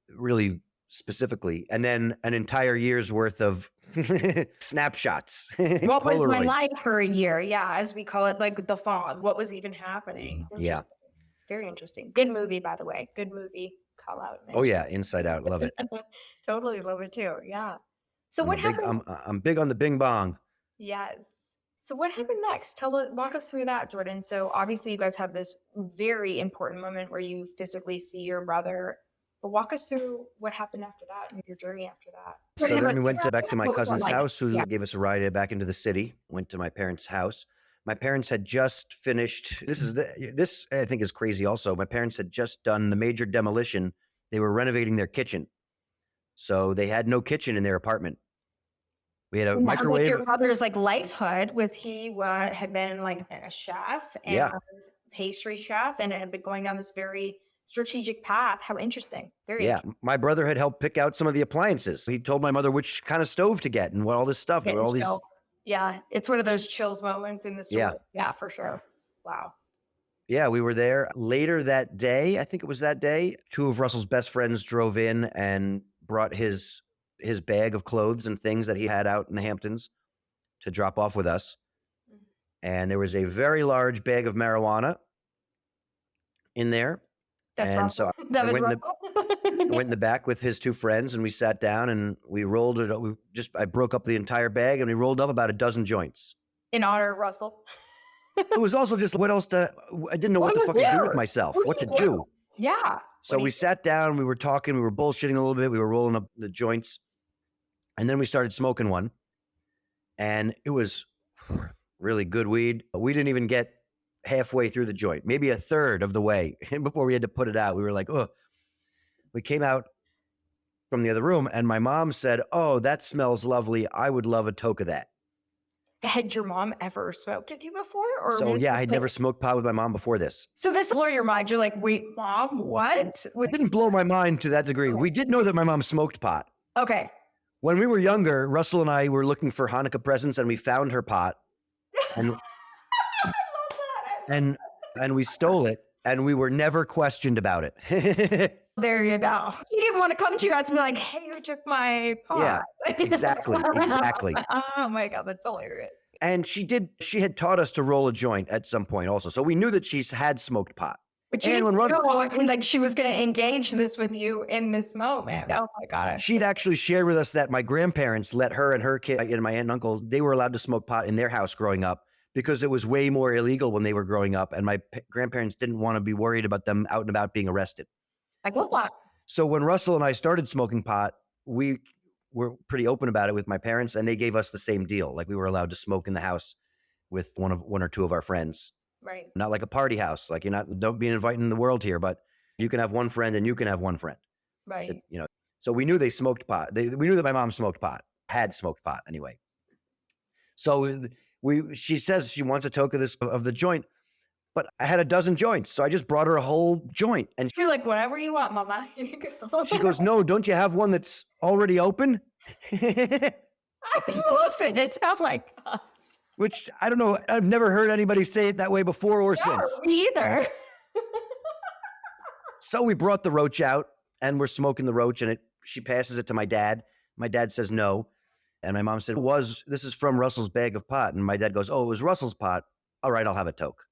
really specifically, and then an entire year's worth of snapshots. What was my life for a year? Yeah, as we call it, like the fog. What was even happening? Yeah. Very interesting. Good movie, by the way. Good movie. Call out. Oh yeah, Inside Out. Love it. Totally love it too. Yeah. So what happened? I'm big on the bing bong. Yes. So what happened next? Walk us through that, Jordan. So obviously you guys have this very important moment where you physically see your brother But walk us through what happened after that and your journey after that. So then we went back to my cousin's house, who Yeah. gave us a ride back into the city. Went to my parents' house. My parents had just finished. This I think is crazy. Also, my parents had just done the major demolition. They were renovating their kitchen, so they had no kitchen in their apartment. We had a microwave. Your brother's like lifehood was he had been like a chef and pastry chef, and it had been going down this very strategic path. How interesting. Very interesting. My brother had helped pick out some of the appliances. He told my mother which kind of stove to get and what all this stuff. All these. Yeah, it's one of those chills moments in the story. Yeah, for sure. Wow. Yeah, we were there later that day. I think it was that day. Two of Russell's best friends drove in and brought his bag of clothes and things that he had out in the Hamptons to drop off with us. And there was a very large bag of marijuana in there. That's and so that I was went in the back with his two friends, and we sat down and we rolled it. I broke up the entire bag and we rolled up about a dozen joints. In honor of Russell. It was also just I didn't know what to fucking do with myself, what to do. Yeah. So we sat down, we were talking, we were bullshitting a little bit, we were rolling up the joints, and then we started smoking one, and it was really good weed. We didn't even get halfway through the joint, maybe a third of the way before we had to put it out. We were like, oh, we came out from the other room and my mom said, oh, that smells lovely. I would love a toke of that. Had your mom ever smoked with you before? I had never smoked pot with my mom before this. So this blew your mind. You're like, wait, mom, what? It didn't blow my mind to that degree. We did know that my mom smoked pot. Okay. When we were younger, Russell and I were looking for Hanukkah presents and we found her pot. And And we stole it, and we were never questioned about it. There you go. He didn't want to come to you guys and be like, hey, you took my pot. Yeah, exactly. Oh my God, that's hilarious. And she had taught us to roll a joint at some point also. So we knew that she's had smoked pot. But she didn't know, like she was going to engage this with you in this moment. Oh my God. She'd actually shared with us that my grandparents let her and her kid, and my aunt and uncle, they were allowed to smoke pot in their house growing up, because it was way more illegal when they were growing up, and my grandparents didn't want to be worried about them out and about being arrested. Like what? So when Russell and I started smoking pot, we were pretty open about it with my parents, and they gave us the same deal. Like we were allowed to smoke in the house with one or two of our friends. Right. Not like a party house. Like don't be inviting the world here, but you can have one friend and you can have one friend. Right. So we knew they smoked pot. We knew that my mom smoked pot, had smoked pot anyway. So she says she wants a toke of the joint, but I had a dozen joints. So I just brought her a whole joint. And you're like, whatever you want, mama. She goes, no, don't you have one that's already open? I love it. Oh my God. Which I don't know. I've never heard anybody say it that way before or since. Me either. So we brought the roach out and we're smoking the roach, and she passes it to my dad. My dad says no. And my mom said, this is from Russell's bag of pot. And my dad goes, oh, it was Russell's pot. All right, I'll have a toke.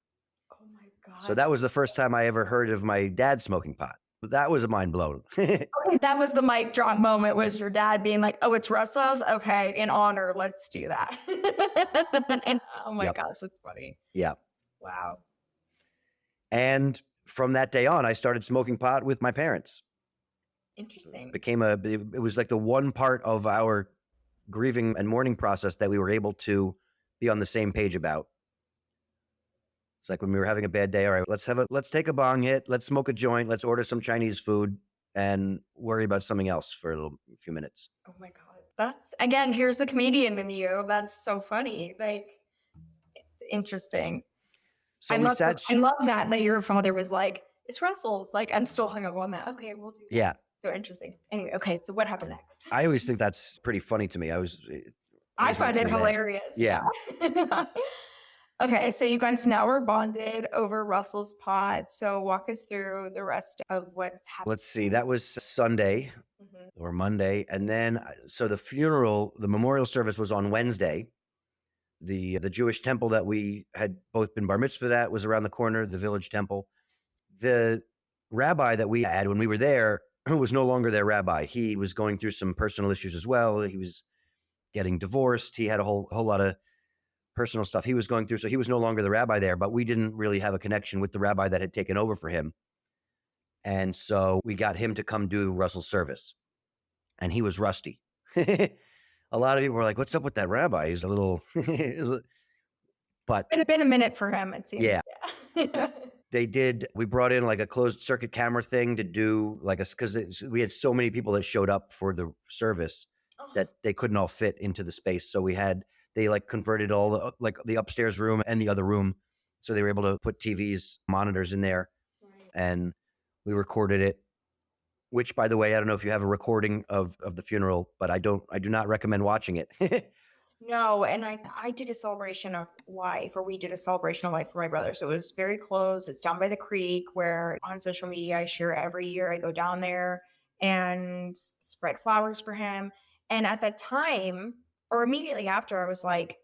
Oh my God. So that was the first time I ever heard of my dad smoking pot. That was a mind blown. Okay, that was the mic drop moment, was your dad being like, oh, it's Russell's? Okay, in honor, let's do that. Oh my gosh, that's funny. Yeah. Wow. And from that day on, I started smoking pot with my parents. Interesting. It was like the one part of our grieving and mourning process that we were able to be on the same page about. It's like when we were having a bad day, all right, let's take a bong hit, let's smoke a joint, let's order some Chinese food and worry about something else for a few minutes. Oh my God. That's, again, here's the comedian in you. That's so funny. Like, interesting. So I love that your father was like, it's Russell's. Like, I'm still hung up on that. Okay, we'll do that. Yeah. So interesting. Anyway, okay, so what happened next? I always think that's pretty funny to me. I find it hilarious. Yeah. Okay, so you guys now are bonded over Russell's pot. So walk us through the rest of what happened. Let's see. That was Sunday or Monday. And then, so the memorial service was on Wednesday. The Jewish temple that we had both been bar mitzvah at was around the corner, the village temple. The rabbi that we had when we were there was no longer their rabbi. He was going through some personal issues as well. He was getting divorced. He had a whole lot of personal stuff he was going through. So he was no longer the rabbi there, but we didn't really have a connection with the rabbi that had taken over for him. And so we got him to come do Russell's service. And he was rusty. A lot of people were like, what's up with that rabbi? He's a little... But It's been a minute for him, it seems. Yeah. Yeah. we brought in like a closed circuit camera thing to do like because we had so many people that showed up for the service that they couldn't all fit into the space. So they like converted all the like the upstairs room and the other room. So they were able to put TVs, monitors in there. Right. And we recorded it, which by the way, I don't know if you have a recording of the funeral, but I do not recommend watching it. No, and I did a celebration of life, or we did a celebration of life for my brother. So it was very close. It's down by the creek where on social media I share every year. I go down there and spread flowers for him. And at that time, or immediately after, I was like,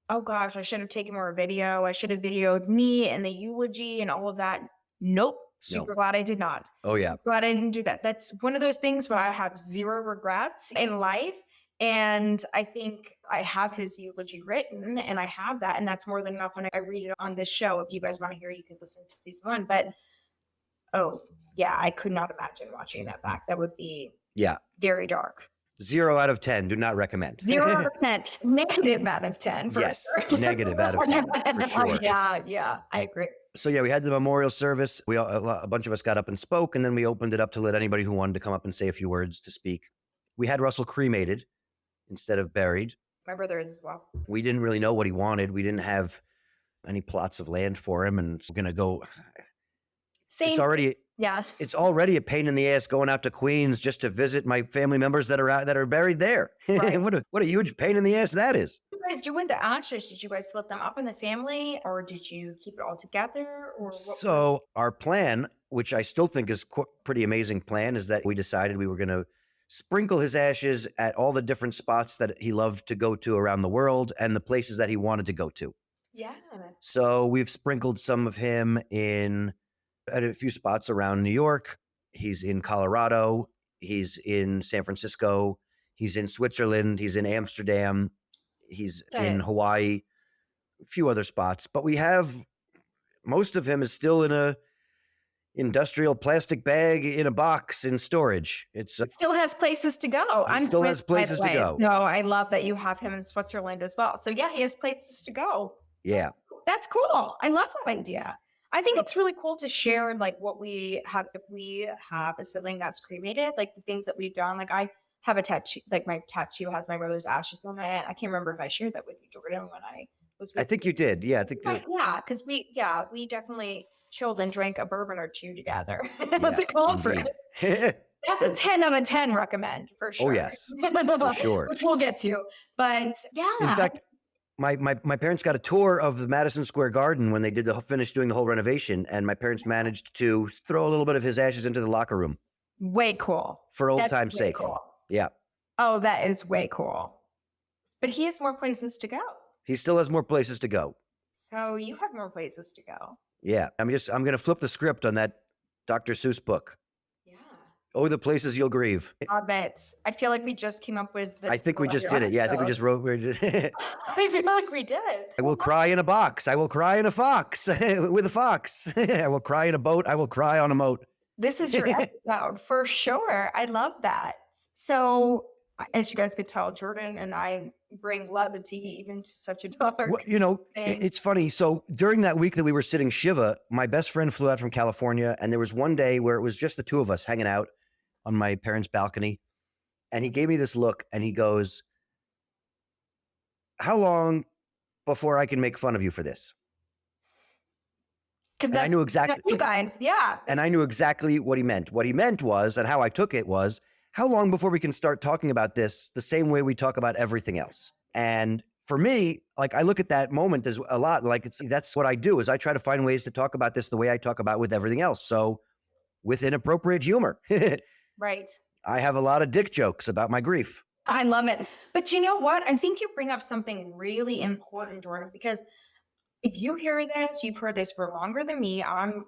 oh gosh, I should have taken more video. I should have videoed me and the eulogy and all of that. Nope. Super glad I did not. Oh yeah. Glad I didn't do that. That's one of those things where I have zero regrets in life. And I think I have his eulogy written and I have that. And that's more than enough when I read it on this show. If you guys want to hear, you could listen to season 1. But, oh, yeah, I could not imagine watching that back. That would be very dark. 0 out of 10. Do not recommend. 0 out of 10. Negative out of 10. Yes. Sure. Negative out of 10. For sure. Yeah, I agree. So we had the memorial service. A bunch of us got up and spoke, and then we opened it up to let anybody who wanted to come up and say a few words to speak. We had Russell cremated instead of buried. My brother is as well. We didn't really know what he wanted. We didn't have any plots of land for him, and it's going to go. Same. It's already a pain in the ass going out to Queens just to visit my family members that are buried there. Right. What a huge pain in the ass that is. You guys doing the ashes? Did you guys split them up in the family, or did you keep it all together? Or what? So our plan, which I still think is pretty amazing plan, is that we decided we were going to sprinkle his ashes at all the different spots that he loved to go to around the world and the places that he wanted to go to. Yeah. So we've sprinkled some of him at a few spots around New York. He's in Colorado. He's in San Francisco. He's in Switzerland. He's in Amsterdam. He's in Hawaii. A few other spots. But we have most of him is still in a industrial plastic bag in a box in storage. It still has places to go. Still has places to go. No, I love that you have him in Switzerland as well. So yeah, he has places to go. Yeah. That's cool. I love that idea. I think it's really cool to share like what we have. If we have a sibling that's cremated, like the things that we've done, like I have a tattoo, like my tattoo has my brother's ashes on it. I can't remember if I shared that with you, Jordan, when I was with I think you did. Yeah, I think because we definitely chilled and drank a bourbon or two together at the conference. That's a 10 out of 10 recommend for sure. Oh yes, for sure. Which we'll get to. But yeah. In fact, my parents got a tour of the Madison Square Garden when they finished doing the whole renovation, and my parents managed to throw a little bit of his ashes into the locker room. Way cool. For old time's sake. Cool. Yeah. Oh, that is way cool. But he has more places to go. He still has more places to go. So you have more places to go. Yeah. I'm going to flip the script on that Dr. Seuss book. Yeah. Oh, the places you'll grieve. I bet. I feel like we just came up with I think we just did it. Yeah, I think we just wrote. I feel like we did. I will cry in a box. I will cry in a fox with a fox. I will cry in a boat. I will cry on a moat. This is your episode for sure. I love that. So, as you guys could tell, Jordan and I bring levity even to such a dark thing. It's funny. So during that week that we were sitting Shiva, my best friend flew out from California, and there was one day where it was just the two of us hanging out on my parents' balcony, and he gave me this look, and he goes, "How long before I can make fun of you for this?" Because I knew exactly. You guys, yeah. And I knew exactly what he meant. What he meant was, and how I took it was, how long before we can start talking about this the same way we talk about everything else? And for me, like I look at that moment as a lot, like that's what I do is I try to find ways to talk about this the way I talk about with everything else. So with inappropriate humor. Right. I have a lot of dick jokes about my grief. I love it. But you know what? I think you bring up something really important, Jordan, because if you hear this, you've heard this for longer than me. I'm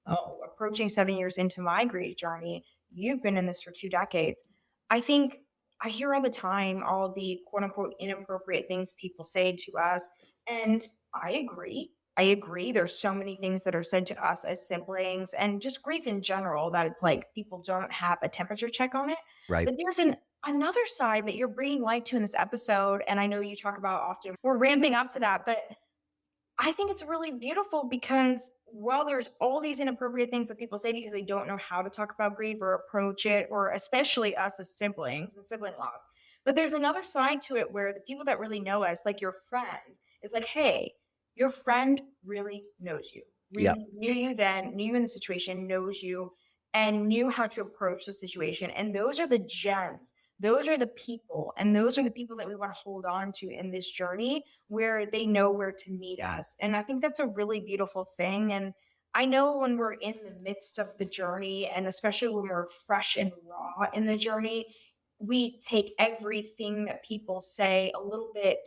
approaching 7 years into my grief journey. You've been in this for 2 decades. I think I hear all the time all the quote unquote inappropriate things people say to us. And I agree. I agree. There's so many things that are said to us as siblings and just grief in general that it's like people don't have a temperature check on it. Right. But there's another side that you're bringing light to in this episode. And I know you talk about often. We're ramping up to that, but I think it's really beautiful because while there's all these inappropriate things that people say because they don't know how to talk about grief or approach it, or especially us as siblings and sibling loss, but there's another side to it where the people that really know us, like your friend, is like, hey, your friend really knows you, Yeah. really knew you then, knew you in the situation, knows you, and knew how to approach the situation. And those are the gems. Those are the people. And those are the people that we want to hold on to in this journey where they know where to meet us. And I think that's a really beautiful thing. And I know when we're in the midst of the journey, and especially when we're fresh and raw in the journey, we take everything that people say a little bit,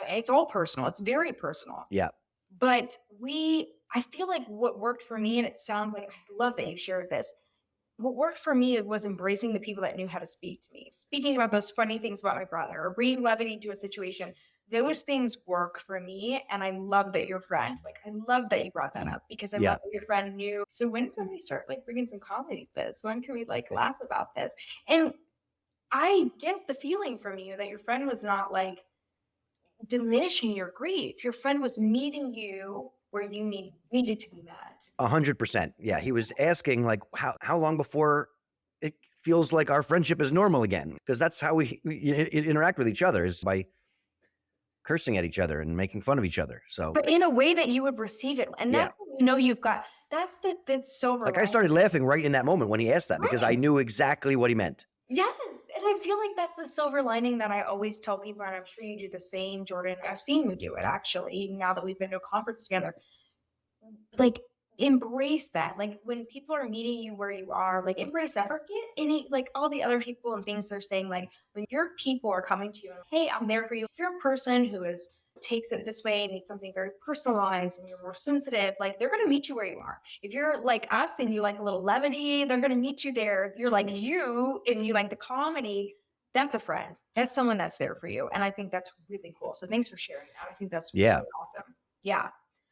it's all personal. It's very personal. Yeah. But I feel like what worked for me, and it sounds like, I love that you shared this. What worked for me was embracing the people that knew how to speak to me, speaking about those funny things about my brother or bringing levity to a situation. Those things work for me. And I love that your friend, like, I love that you brought that up because I Yeah. love that your friend knew. So when can we start like bringing some comedy to this? When can we like laugh about this? And I get the feeling from you that your friend was not like diminishing your grief. Your friend was meeting you where you needed to be met. 100%. Yeah. He was asking like, how long before it feels like our friendship is normal again? Because that's how we interact with each other, is by cursing at each other and making fun of each other. So, But in a way that you would receive it. And that's when you know you've got, that's silver. like, I started laughing right in that moment when he asked that because I knew exactly what he meant. Yes. And I feel like that's the silver lining that I always tell people, and I'm sure you do the same, Jordan. I've seen you do it actually, now that we've been to a conference together. Like, embrace that. Like, when people are meeting you where you are, like, embrace that. Forget any, like, all the other people and things they're saying. Like, when your people are coming to you and, hey, I'm there for you. If you're a person who takes it this way and needs something very personalized and you're more sensitive, like, they're going to meet you where you are. If you're like us and you like a little levity, they're going to meet you there. If you're like you and you like the comedy, that's a friend. That's someone that's there for you. And I think that's really cool. So thanks for sharing that. I think that's really awesome. Yeah.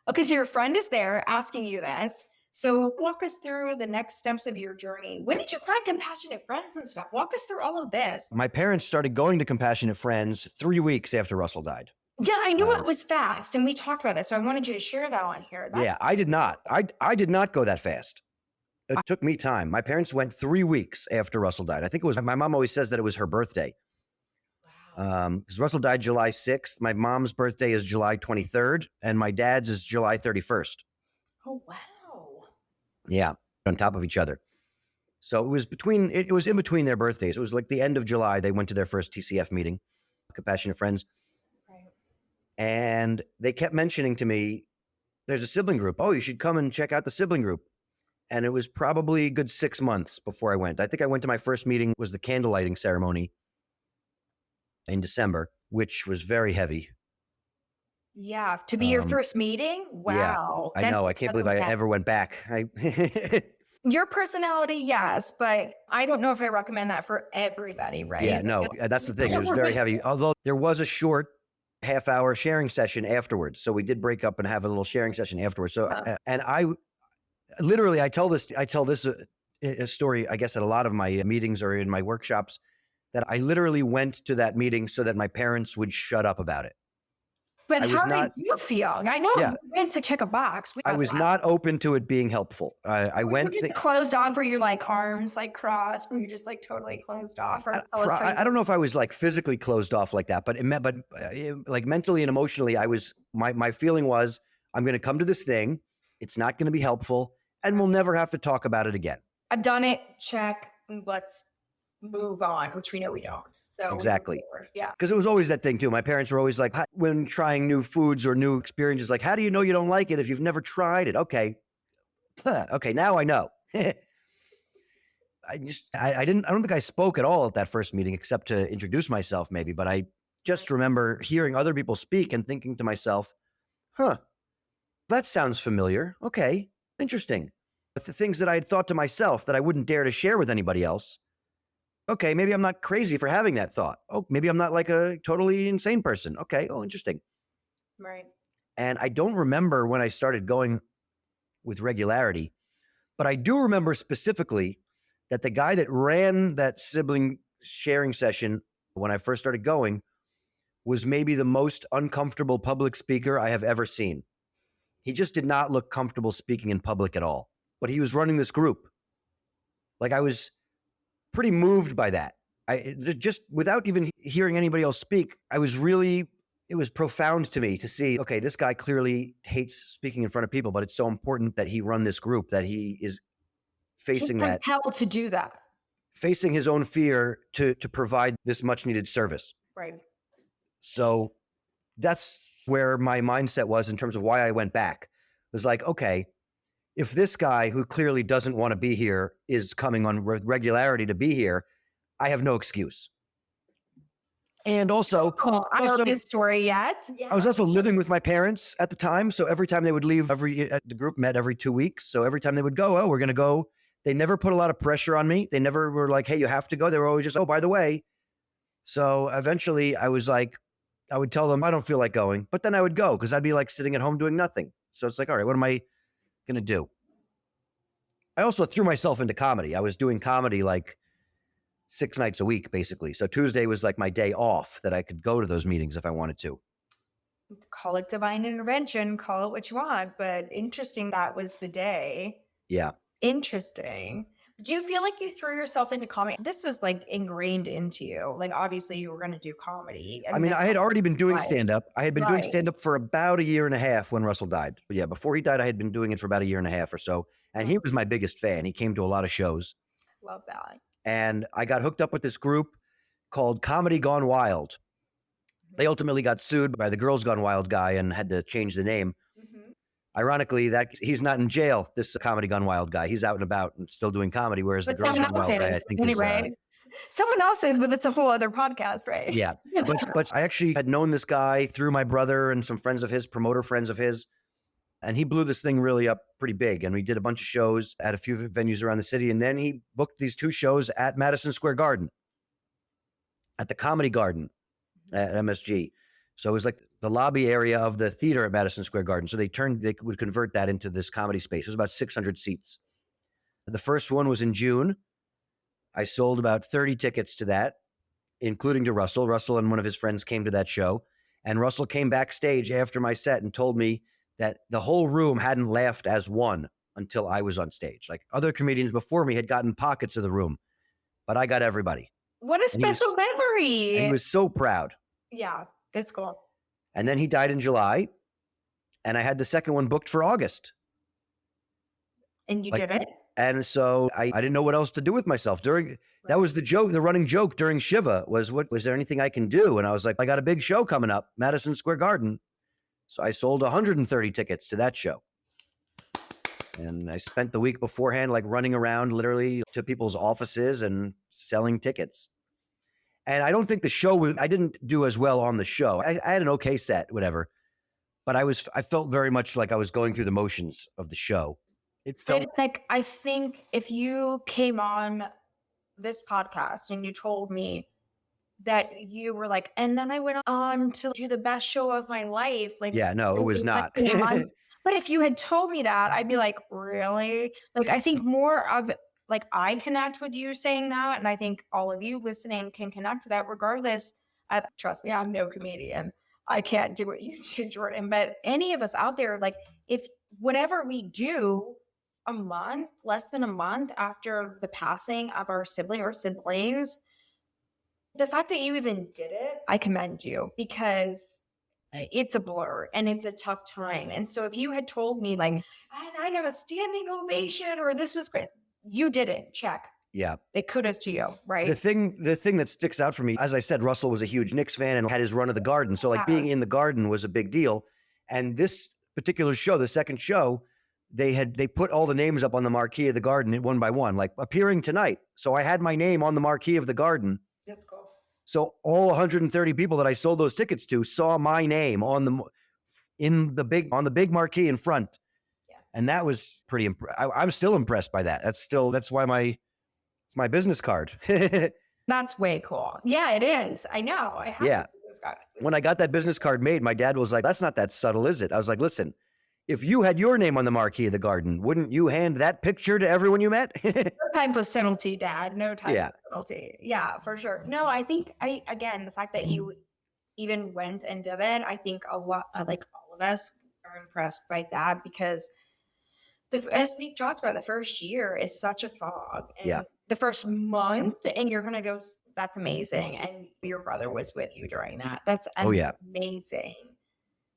Okay. So your friend is there asking you this. So walk us through the next steps of your journey. When did you find compassionate friends and stuff? Walk us through all of this. My parents started going to Compassionate Friends 3 weeks after Russell died. Yeah, I knew it was fast, and we talked about this, so I wanted you to share that on here. Yeah, I did not. I did not go that fast. It took me time. My parents went 3 weeks after Russell died. I think it was, my mom always says that it was her birthday. Wow. Because Russell died July 6th. My mom's birthday is July 23rd, and my dad's is July 31st. Oh, wow. Yeah, on top of each other. So it was in between their birthdays. It was like the end of July. They went to their first TCF meeting, Compassionate Friends. And they kept mentioning to me, there's a sibling group. Oh, you should come and check out the sibling group. And it was probably a good 6 months before I went. I think I went to my first meeting, was the candle lighting ceremony in December, which was very heavy. Yeah, to be your first meeting? Wow. Yeah, I know. I can't believe I ever went back. Your personality, yes, but I don't know if I recommend that for everybody, right? Yeah, no, that's the thing. It was very heavy. Although there was a short half-hour sharing session afterwards. So we did break up and have a little sharing session afterwards. So, and I literally, I tell this a story, I guess, at a lot of my meetings or in my workshops, that I literally went to that meeting so that my parents would shut up about it. But how did you feel? I know you went to check a box. I was not open to it being helpful. I went just closed off, where your like arms like crossed, where you're just like totally closed off. Or I don't know if I was like physically closed off like that, but like mentally and emotionally, my feeling was, I'm going to come to this thing. It's not going to be helpful, and we'll never have to talk about it again. I've done it. Check. Let's move on, which we know we don't. So exactly. Yeah. Because it was always that thing too. My parents were always like, when trying new foods or new experiences, like, how do you know you don't like it if you've never tried it? Okay. Okay. Now I know. I don't think I spoke at all at that first meeting except to introduce myself maybe, but I just remember hearing other people speak and thinking to myself, that sounds familiar. Okay. Interesting. But the things that I had thought to myself that I wouldn't dare to share with anybody else. Okay, maybe I'm not crazy for having that thought. Oh, maybe I'm not like a totally insane person. Okay, oh, interesting. Right. And I don't remember when I started going with regularity, but I do remember specifically that the guy that ran that sibling sharing session when I first started going was maybe the most uncomfortable public speaker I have ever seen. He just did not look comfortable speaking in public at all, but he was running this group. Like, I was pretty moved by that. I just, without even hearing anybody else speak, it was profound to me to see, okay, this guy clearly hates speaking in front of people, but it's so important that he run this group, that he is facing that. He's compelled to do that. Facing his own fear to provide this much needed service. Right. So that's where my mindset was in terms of why I went back. It was like, okay, if this guy who clearly doesn't want to be here is coming on regularity to be here, I have no excuse. And also, I don't know his story yet. I was also living with my parents at the time. So every time they would leave, the group met every 2 weeks. So every time they would go, oh, we're going to go. They never put a lot of pressure on me. They never were like, hey, you have to go. They were always just, oh, by the way. So eventually I was like, I would tell them I don't feel like going, but then I would go because I'd be like sitting at home doing nothing. So it's like, all right, what am I going to do? I also threw myself into comedy. I was doing comedy like 6 nights a week, basically. So Tuesday was like my day off that I could go to those meetings if I wanted to. Call it divine intervention, call it what you want, but interesting that was the day. Yeah. Interesting. Do you feel like you threw yourself into comedy? This was like ingrained into you. Like, obviously you were going to do comedy. I mean, I had already been doing stand-up. I had been doing Right. stand-up for about 1.5 years when Russell died. But yeah, before he died, I had been doing it for about 1.5 years or so. And he was my biggest fan. He came to a lot of shows. Love that. And I got hooked up with this group called Comedy Gone Wild. They ultimately got sued by the Girls Gone Wild guy and had to change the name. Mhm. Ironically, that he's not in jail, this Comedy Gone Wild guy. He's out and about and still doing comedy, whereas But the Girls someone Gone else Wild guy, I is. think Anyway, someone else is, but it's a whole other podcast, right? yeah. But I actually had known this guy through my brother and some friends of his, promoter friends of his. And he blew this thing really up pretty big. And we did a bunch of shows at a few venues around the city. And then he booked these 2 shows at Madison Square Garden, at the Comedy Garden at MSG. So it was like the lobby area of the theater at Madison Square Garden. So they would convert that into this comedy space. It was about 600 seats. The first one was in June. I sold about 30 tickets to that, including to Russell. Russell and one of his friends came to that show. And Russell came backstage after my set and told me that the whole room hadn't laughed as one until I was on stage. Like, other comedians before me had gotten pockets of the room, but I got everybody. What a special memory. And he was so proud. Yeah, it's cool. And then he died in July, and I had the second one booked for August. And you did it? And so I didn't know what else to do with myself. That was the joke, the running joke during Shiva was there anything I can do? And I was like, I got a big show coming up, Madison Square Garden. So I sold 130 tickets to that show. And I spent the week beforehand like running around literally to people's offices and selling tickets. And I don't think I didn't do as well on the show. I had an okay set, whatever. But I felt very much like I was going through the motions of the show. It felt like, I think if you came on this podcast and you told me that you were like, and then I went on to do the best show of my life. Like, yeah, no, it was not. But if you had told me that, I'd be like, really? Like, I think more of like, I connect with you saying that. And I think all of you listening can connect with that regardless. Trust me, I'm no comedian. I can't do what you do, Jordan. But any of us out there, like, if whatever we do less than a month after the passing of our sibling or siblings, the fact that you even did it, I commend you, because it's a blur and it's a tough time. And so if you had told me like, I got a standing ovation or this was great, you didn't. Check. Yeah. It kudos to you, right? The thing that sticks out for me, as I said, Russell was a huge Knicks fan and had his run of the Garden. So like being in the Garden was a big deal. And this particular show, the second show, they put all the names up on the marquee of the Garden one by one, like appearing tonight. So I had my name on the marquee of the Garden. That's cool. So all 130 people that I sold those tickets to saw my name on the big marquee in front. Yeah. And that was pretty I'm still impressed by that. That's why it's my business card. That's way cool. Yeah, it is. I know. I have a When I got that business card made, my dad was like, that's not that subtle, is it? I was like, listen, if you had your name on the marquee of the garden, wouldn't you hand that picture to everyone you met? No type of subtlety, Dad. No type Yeah. of subtlety. Yeah, for sure. No, I think again, the fact that you even went and did it, I think a lot, like all of us are impressed by that because as we've talked about, the first year is such a fog. And Yeah. the first month, and you're going to go, that's amazing. And your brother was with you during that. That's Oh, yeah. amazing.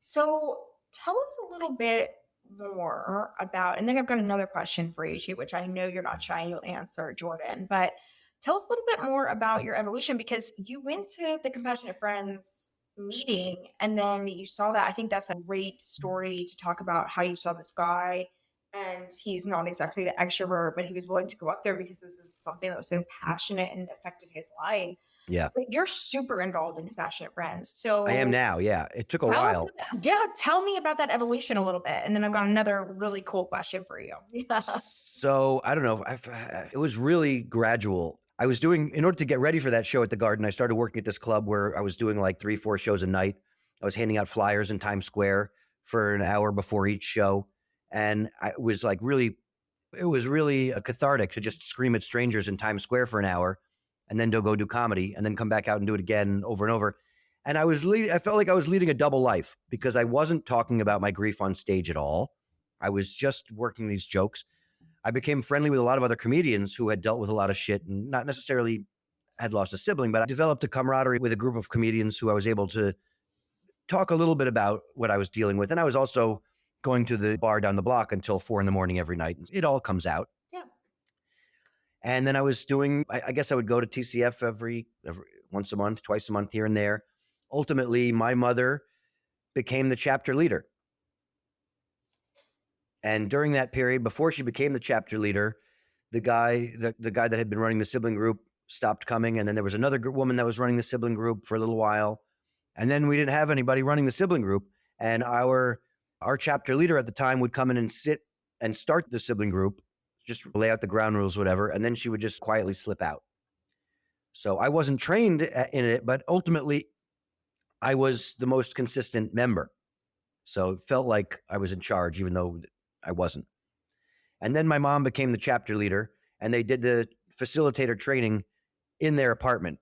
So tell us a little bit more about, and then I've got another question for you too, which I know you're not shy, you'll answer, Jordon, but tell us a little bit more about your evolution because you went to the Compassionate Friends meeting and then you saw that. I think that's a great story to talk about how you saw this guy and he's not exactly the extrovert, but he was willing to go up there because this is something that was so passionate and affected his life. Yeah. But you're super involved in Compassionate Friends. So I am now. Yeah. It took a tell us while. tell me about that evolution a little bit. And then I've got another really cool question for you. Yeah. So I don't know. It was really gradual. I was doing, in order to get ready for that show at the Garden, I started working at this club where I was doing like 3-4 shows a night. I was handing out flyers in Times Square for an hour before each show. And it was really cathartic to just scream at strangers in Times Square for an hour and then to go do comedy and then come back out and do it again over and over. And I felt like I was leading a double life because I wasn't talking about my grief on stage at all. I was just working these jokes. I became friendly with a lot of other comedians who had dealt with a lot of shit and not necessarily had lost a sibling, but I developed a camaraderie with a group of comedians who I was able to talk a little bit about what I was dealing with. And I was also going to the bar down the block until 4 a.m. every night. It all comes out. Yeah. And then I was doing, I guess I would go to TCF every once a month, twice a month here and there. Ultimately, my mother became the chapter leader. And during that period, before she became the chapter leader, the guy that had been running the sibling group stopped coming. And then there was another woman that was running the sibling group for a little while. And then we didn't have anybody running the sibling group. And our chapter leader at the time would come in and sit and start the sibling group, just lay out the ground rules, whatever. And then she would just quietly slip out. So I wasn't trained in it, but ultimately I was the most consistent member. So it felt like I was in charge, even though I wasn't. And then my mom became the chapter leader and they did the facilitator training in their apartment.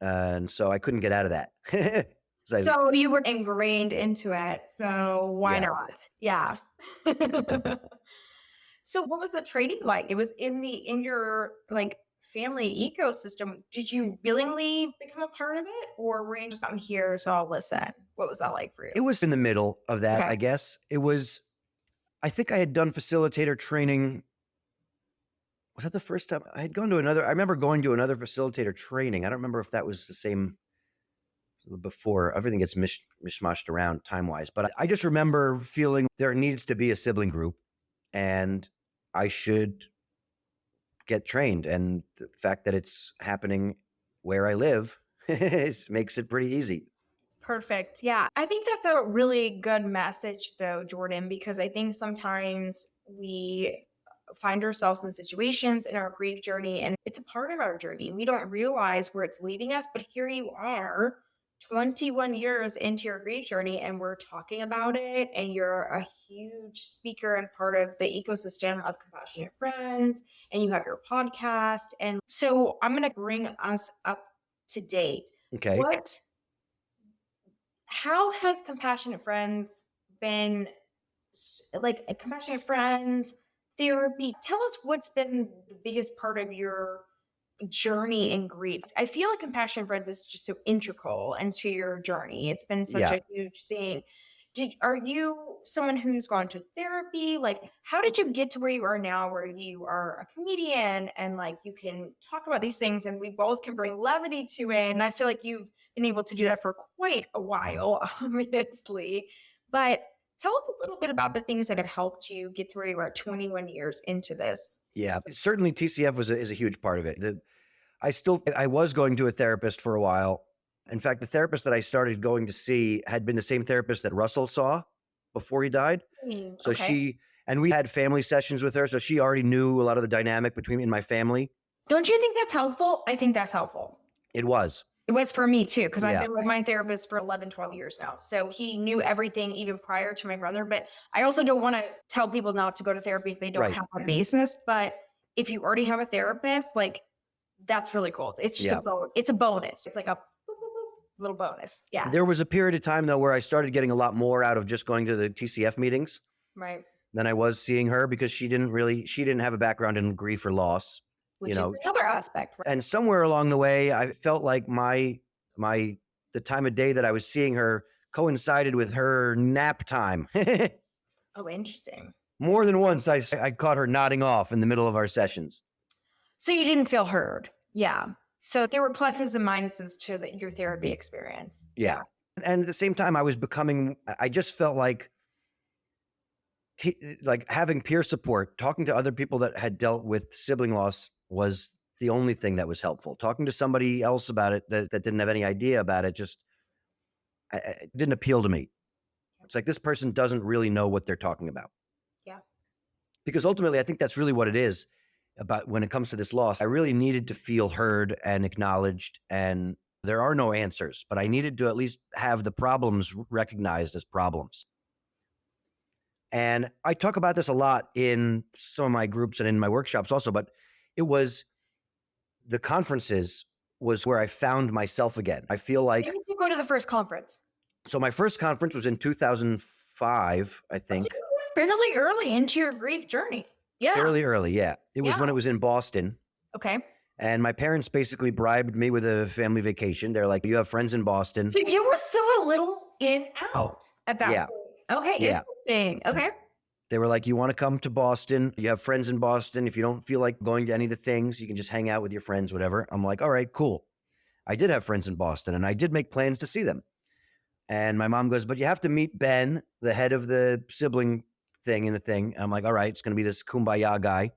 And so I couldn't get out of that. So you were ingrained into it. So why not? Yeah. So what was the training like? It was in your like family ecosystem. Did you willingly become a part of it or were you just out here? So I'll listen. What was that like for you? It was in the middle of that, Okay. I guess. I think I had done facilitator training. Was that the first time I had gone to another? I remember going to another facilitator training. I don't remember if that was the same before. Everything gets mishmashed around time-wise. But I just remember feeling there needs to be a sibling group and I should get trained. And the fact that it's happening where I live makes it pretty easy. Perfect. Yeah. I think that's a really good message though, Jordon, because I think sometimes we find ourselves in situations in our grief journey and it's a part of our journey. We don't realize where it's leading us, but here you are 21 years into your grief journey and we're talking about it and you're a huge speaker and part of the ecosystem of Compassionate Friends and you have your podcast. And so I'm going to bring us up to date. Okay. How has Compassionate Friends been like a Compassionate Friends therapy? Tell us what's been the biggest part of your journey in grief. I feel like Compassionate Friends is just so integral into your journey. It's been such a huge thing. Are you someone who's gone to therapy? Like, how did you get to where you are now, where you are a comedian and like you can talk about these things and we both can bring levity to it? And I feel like you've been able to do that for quite a while, obviously. But tell us a little bit about the things that have helped you get to where you are 21 years into this. Yeah, certainly TCF is a huge part of it. I was going to a therapist for a while. In fact, the therapist that I started going to see had been the same therapist that Russell saw before he died. So we had family sessions with her. So she already knew a lot of the dynamic in my family. Don't you think that's helpful? I think that's helpful. It was. It was for me too, because I've Yeah. been with my therapist for 11, 12 years now. So he knew everything even prior to my brother. But I also don't want to tell people not to go to therapy if they don't Right. have a basis. But if you already have a therapist, like that's really cool. It's just Yeah. it's a bonus. It's like a boop, boop, boop, little bonus. Yeah. There was a period of time though where I started getting a lot more out of just going to the TCF meetings Right. than I was seeing her, because she didn't have a background in grief or loss. Which You know, is another aspect. Right? and somewhere along the way, I felt like the time of day that I was seeing her coincided with her nap time. Oh, interesting. More than once, I caught her nodding off in the middle of our sessions. So you didn't feel heard. Yeah. So there were pluses and minuses to your therapy experience. Yeah. And at the same time, I just felt like having peer support, talking to other people that had dealt with sibling loss was the only thing that was helpful. Talking to somebody else about it that didn't have any idea about it just it didn't appeal to me. It's like, this person doesn't really know what they're talking about. Yeah. Because ultimately, I think that's really what it is about when it comes to this loss. I really needed to feel heard and acknowledged, and there are no answers, but I needed to at least have the problems recognized as problems. And I talk about this a lot in some of my groups and in my workshops also, but it was the conferences was where I found myself again. I feel like, When did you go to the first conference? so my first conference was in 2005, I think. So you were fairly early into your grief journey. Yeah. Fairly early, yeah. It was when Yeah. it was in Boston. Okay. And my parents basically bribed me with a family vacation. They're like, you have friends in Boston. So you were still a little in out at that yeah. point. Okay. Yeah. Interesting. Okay. They were like, you want to come to Boston? You have friends in Boston. If you don't feel like going to any of the things, you can just hang out with your friends, whatever. I'm like, all right, cool. I did have friends in Boston, and I did make plans to see them. And my mom goes, but you have to meet Ben, the head of the sibling thing in the thing. And I'm like, all right, it's going to be this kumbaya guy.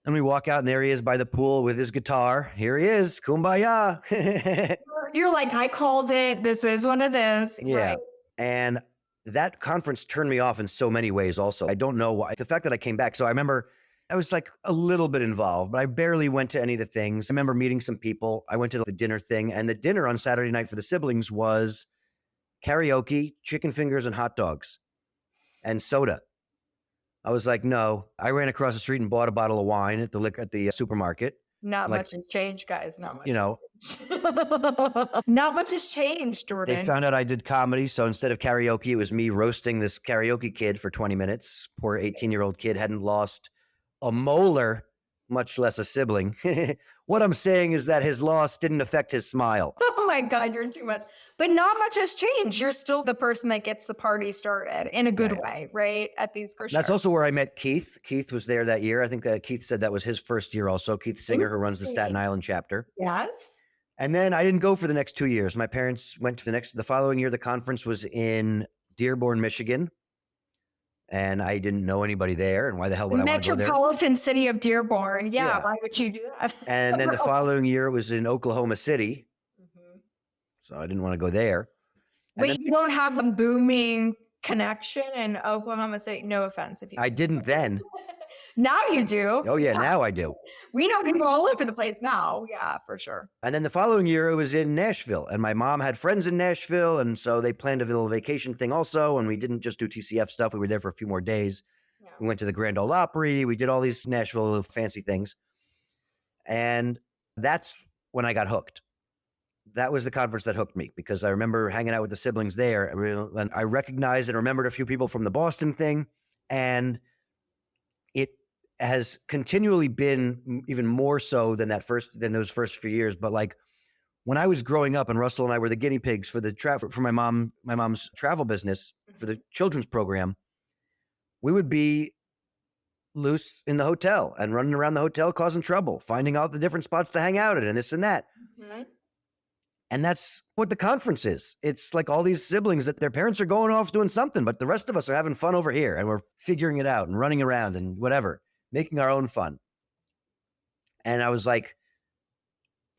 And we walk out, and there he is by the pool with his guitar. Here he is, kumbaya. You're like, I called it. This is one of those. Yeah. Right? And that conference turned me off in so many ways also. I don't know why. The fact that I came back. So I remember I was like a little bit involved, but I barely went to any of the things. I remember meeting some people. I went to the dinner thing, and the dinner on Saturday night for the siblings was karaoke, chicken fingers, and hot dogs and soda. I was like, no. I ran across the street and bought a bottle of wine at the supermarket. Not Like, much has changed, guys. Not much. You know, Not much has changed, Jordan. they found out I did comedy. So instead of karaoke, it was me roasting this karaoke kid for 20 minutes. Poor 18-year-old kid hadn't lost a molar, much less a sibling. What I'm saying is that his loss didn't affect his smile. Oh my God, you're too much. But not much has changed. You're still the person that gets the party started in a good way, right? At these for That's sure. also where I met Keith. Keith was there that year. I think Keith said that was his first year also. Keith Singer, who runs the Staten Island chapter. Yes. And then I didn't go for the next 2 years. My parents went to the following year. The conference was in Dearborn, Michigan. And I didn't know anybody there. And why the hell would I want to go there? Metropolitan city of Dearborn. Yeah, Yeah. why would you do that? And then the following year it was in Oklahoma City. So I didn't want to go there. And Wait, you don't have a booming connection in Oklahoma City? No offense if you I didn't then. Now you do. Oh, yeah, now I do. We know people all over the place now. Yeah, for sure. And then the following year, it was in Nashville. And my mom had friends in Nashville. And so they planned a little vacation thing also. And we didn't just do TCF stuff. We were there for a few more days. Yeah. We went to the Grand Ole Opry. We did all these Nashville little fancy things. And that's when I got hooked. That was the conference that hooked me, because I remember hanging out with the siblings there. And I recognized and remembered a few people from the Boston thing. And it has continually been even more so than those first few years. But like when I was growing up, and Russell and I were the guinea pigs for my mom's travel business for the children's program, we would be loose in the hotel and running around the hotel causing trouble, finding out the different spots to hang out at and this and that. Mm-hmm. And that's what the conference is. It's like all these siblings that their parents are going off doing something, but the rest of us are having fun over here, and we're figuring it out and running around and whatever, making our own fun. And I was like,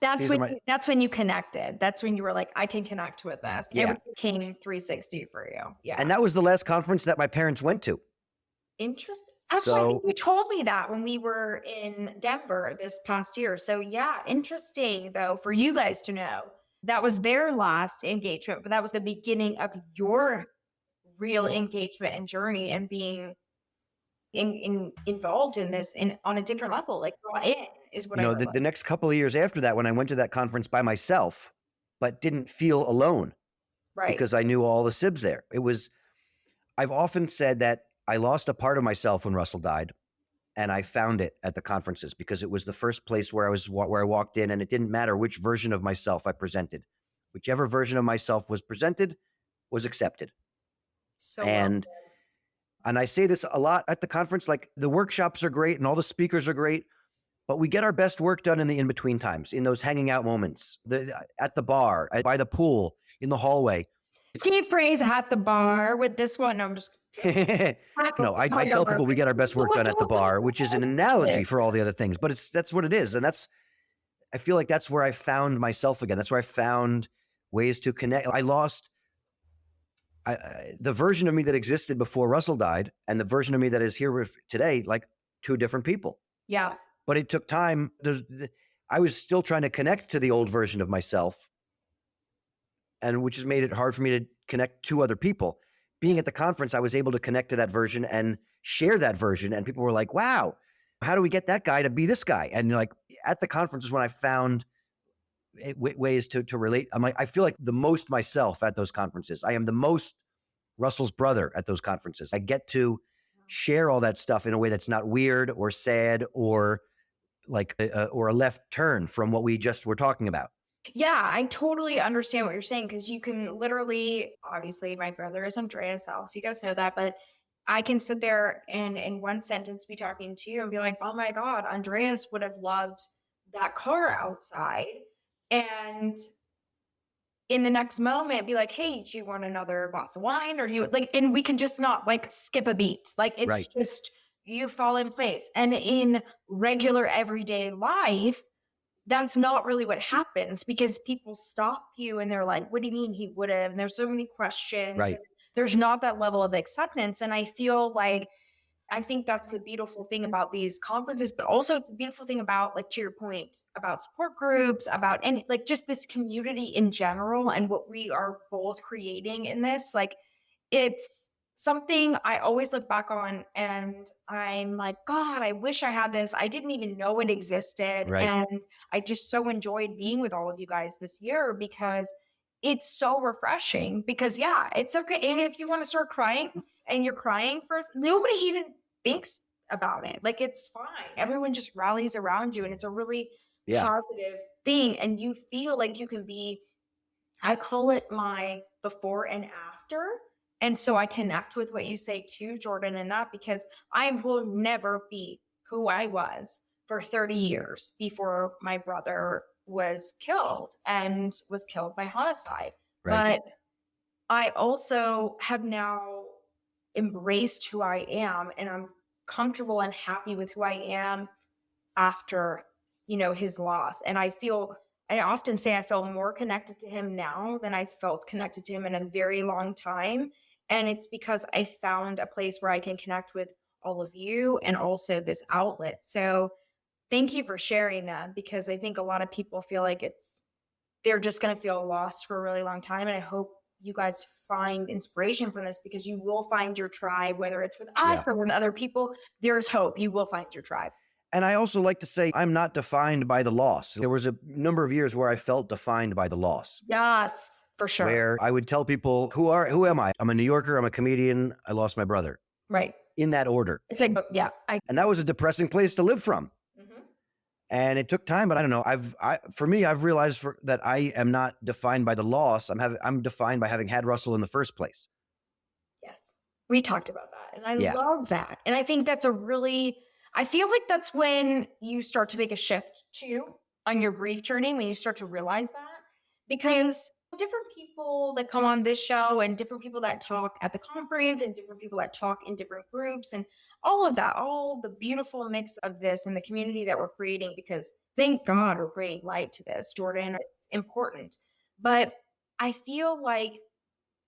that's when you connected. That's when you were like, I can connect with this. Yeah. It became 360 for you. Yeah. And that was the last conference that my parents went to. Interesting. Actually, I think So you told me that when we were in Denver this past year. So yeah, interesting though for you guys to know. That was their last engagement, but that was the beginning of your real engagement and journey and being involved in this in on a different level, like brought in is what I the realized. next couple of years after that, when I went to that conference by myself, but didn't feel alone Right. because I knew all the sibs there. I've often said that I lost a part of myself when Russell died, and I found it at the conferences because it was the first place where I walked in, and it didn't matter which version of myself I presented. Whichever version of myself was presented was accepted. So well. And I say this a lot at the conference, like the workshops are great and all the speakers are great, but we get our best work done in the in-between times, in those hanging out moments, at the bar, by the pool, in the hallway. Can you praise at the bar with this one? No, I'm just No, I tell people we get our best work done at the bar, which is an analogy for all the other things, but that's what it is. And I feel like that's where I found myself again. That's where I found ways to connect. I lost the version of me that existed before Russell died and the version of me that is here today, like two different people. Yeah. But it took time. I was still trying to connect to the old version of myself, and which has made it hard for me to connect to other people. Being at the conference, I was able to connect to that version and share that version. And people were like, wow, how do we get that guy to be this guy? And like at the conference is when I found ways to relate. I feel like the most myself at those conferences. I am the most Russell's brother at those conferences. I get to share all that stuff in a way that's not weird or sad or like or a left turn from what we just were talking about. Yeah, I totally understand what you're saying because you can literally, obviously, my brother is Andreas Elf. You guys know that, but I can sit there and in one sentence be talking to you and be like, oh my God, Andreas would have loved that car outside. And in the next moment, be like, hey, do you want another glass of wine? Or do you like, and we can just not like skip a beat. Like it's Right. just, you fall in place. And in regular everyday life, that's not really what happens because people stop you and they're like, what do you mean he would have? And there's so many questions. Right. And there's not that level of acceptance. And I feel like, I think that's the beautiful thing about these conferences, but also it's a beautiful thing about, like, to your point, about support groups, about any, like, just this community in general and what we are both creating in this. Like, it's something I always look back on and I'm like, God, I wish I had this. I didn't even know it existed. Right. And I just so enjoyed being with all of you guys this year because it's so refreshing because yeah, it's okay. And if you want to start crying and you're crying first, nobody even thinks about it. Like it's fine. Everyone just rallies around you and it's a really positive thing. And you feel like you can be, I call it my before and after. And so I connect with what you say too, Jordon, and that because I will never be who I was for 30 years before my brother was killed and was killed by homicide. Right. But I also have now embraced who I am and I'm comfortable and happy with who I am after, his loss. And I often say I feel more connected to him now than I felt connected to him in a very long time. And it's because I found a place where I can connect with all of you and also this outlet. So thank you for sharing that because I think a lot of people feel like they're just going to feel lost for a really long time. And I hope you guys find inspiration from this because you will find your tribe, whether it's with us or with other people. There's hope. You will find your tribe. And I also like to say I'm not defined by the loss. There was a number of years where I felt defined by the loss. Yes, for sure. Where I would tell people, who am I? I'm a New Yorker. I'm a comedian. I lost my brother. Right. In that order. It's like, yeah. And that was a depressing place to live from. Mm-hmm. And it took time, but I don't know. For me, I've realized that I am not defined by the loss. I'm defined by having had Russell in the first place. Yes. We talked about that. And I love that. And I think I feel like that's when you start to make a shift too on your grief journey, when you start to realize that. Because different people that come on this show and different people that talk at the conference and different people that talk in different groups and all of that, all the beautiful mix of this and the community that we're creating, because thank God we're bringing light to this, Jordon. It's important. But I feel like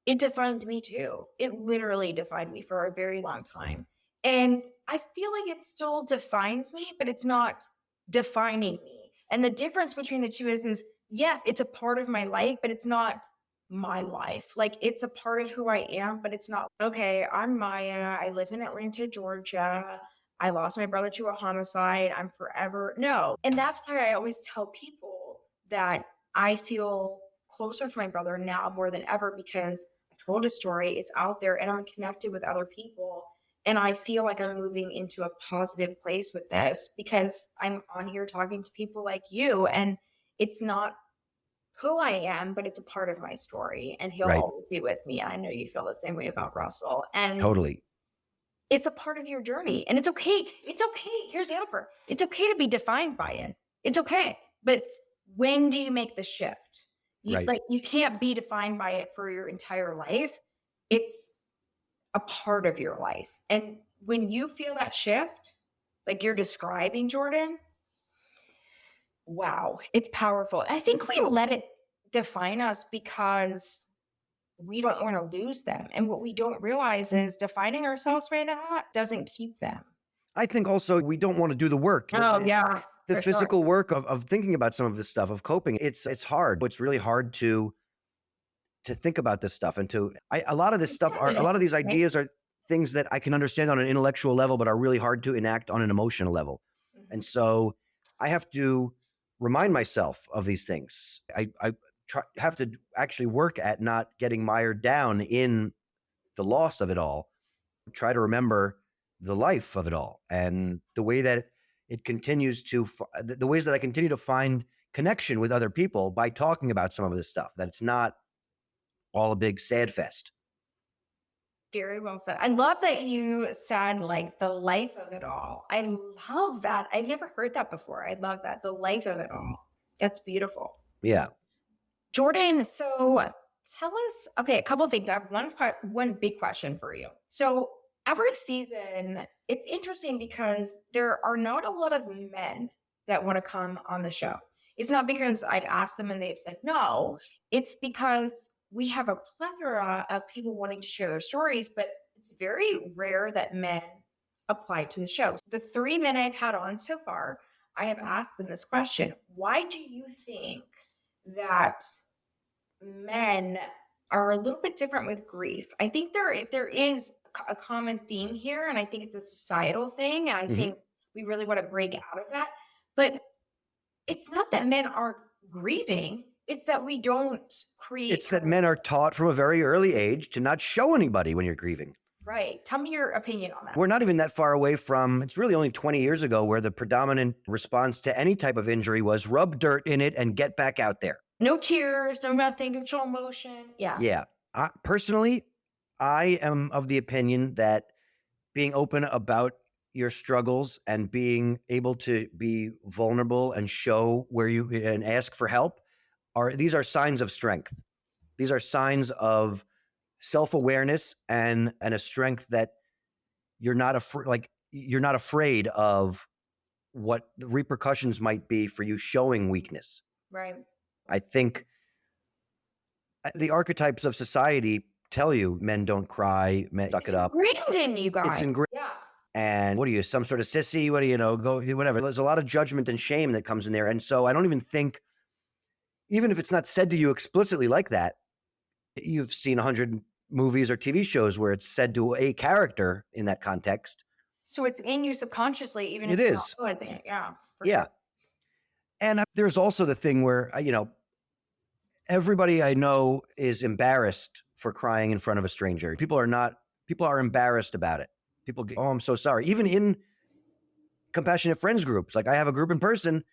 it defined me too. It literally defined me for a very long time. And I feel like it still defines me, but it's not defining me. And the difference between the two is yes, it's a part of my life, but it's not my life. Like it's a part of who I am, but it's not, okay, I'm Maya. I live in Atlanta, Georgia. I lost my brother to a homicide. I'm forever. No. And that's why I always tell people that I feel closer to my brother now more than ever because I told a story, it's out there, and I'm connected with other people. And I feel like I'm moving into a positive place with this because I'm on here talking to people like you. And it's not who I am, but it's a part of my story. And he'll Right. always be with me. I know you feel the same way about Russell. And Totally. it's a part of your journey. And it's okay. It's okay. Here's the other part. It's okay to be defined by it. It's okay. But when do you make the shift? Right. Like you can't be defined by it for your entire life. It's a part of your life. And when you feel that shift, like you're describing, Jordon, wow, it's powerful. I think we let it define us because we don't want to lose them. And what we don't realize is defining ourselves right now doesn't keep them. I think also we don't want to do the work. Oh, yeah. The for physical sure. work of thinking about some of this stuff, of coping. It's hard. It's really hard to think about this stuff and a lot of this stuff are, a lot of these Right? ideas are things that I can understand on an intellectual level, but are really hard to enact on an emotional level. Mhm. And so I have to remind myself of these things. I have to actually work at not getting mired down in the loss of it all. Try to remember the life of it all and the way that it continues to, the ways that I continue to find connection with other people by talking about some of this stuff, that it's not all a big sad fest. Very well said. I love that you said like the life of it all. I love that. I've never heard that before. I love that. The life of it all. That's beautiful. Yeah. Jordon, so tell us, okay, a couple of things. I have one big question for you. So every season, it's interesting because there are not a lot of men that want to come on the show. It's not because I've asked them and they've said no. It's because we have a plethora of people wanting to share their stories, but it's very rare that men apply to the show. The 3 men I've had on so far, I have asked them this question. Why do you think that men are a little bit different with grief? I think there is a common theme here, and I think it's a societal thing, and I think we really want to break out of that. But it's not that men are grieving, it's that we don't create. It's that men are taught from a very early age to not show anybody when you're grieving. Right. Tell me your opinion on that. We're not even that far away from, it's really only 20 years ago where the predominant response to any type of injury was rub dirt in it and get back out there. No tears, no nothing, no show emotion. Yeah. Yeah. Personally, I am of the opinion that being open about your struggles and being able to be vulnerable and show where you and ask for help these are signs of strength. These are signs of self-awareness and a strength that you're not afraid of what the repercussions might be for you showing weakness. Right. I think the archetypes of society tell you men don't cry, men suck it up. It's ingrained in you guys. It's ingrained. Yeah. And what are you, some sort of sissy? What do you know? Go whatever. There's a lot of judgment and shame that comes in there. And so I don't even think, even if it's not said to you explicitly like that, you've seen 100 movies or TV shows where it's said to a character in that context. So it's in you subconsciously, even if It you're is. not realizing it. Yeah. for Yeah. sure. And there's also the thing where, everybody I know is embarrassed for crying in front of a stranger. People are embarrassed about it. People get, oh, I'm so sorry. Even in compassionate friends groups, like I have a group in person,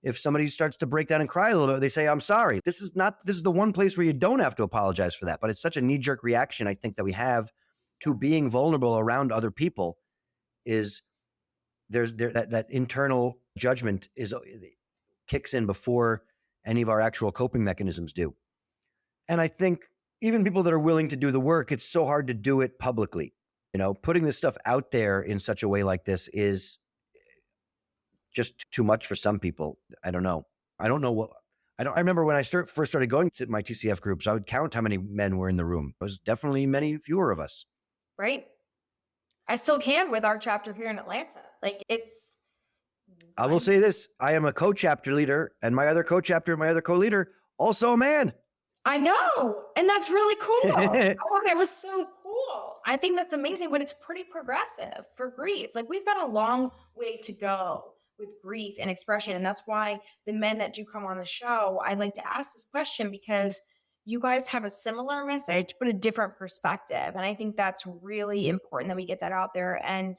if somebody starts to break down and cry a little bit, they say, I'm sorry. This is the one place where you don't have to apologize for that. But it's such a knee-jerk reaction, I think, that we have to being vulnerable around other people is that internal judgment kicks in before any of our actual coping mechanisms do. And I think even people that are willing to do the work, it's so hard to do it publicly. Putting this stuff out there in such a way like this is just too much for some people. I don't know. I remember when I first started going to my TCF groups, I would count how many men were in the room. It was definitely many fewer of us. Right. I still can with our chapter here in Atlanta. Like I will say this. I am a co-chapter leader, and my other co-chapter, my other co-leader, also a man. I know. And that's really cool. Oh, that was so cool. I think that's amazing, but it's pretty progressive for grief. Like we've got a long way to go with grief and expression. And that's why the men that do come on the show, I like to ask this question because you guys have a similar message, but a different perspective. And I think that's really important that we get that out there and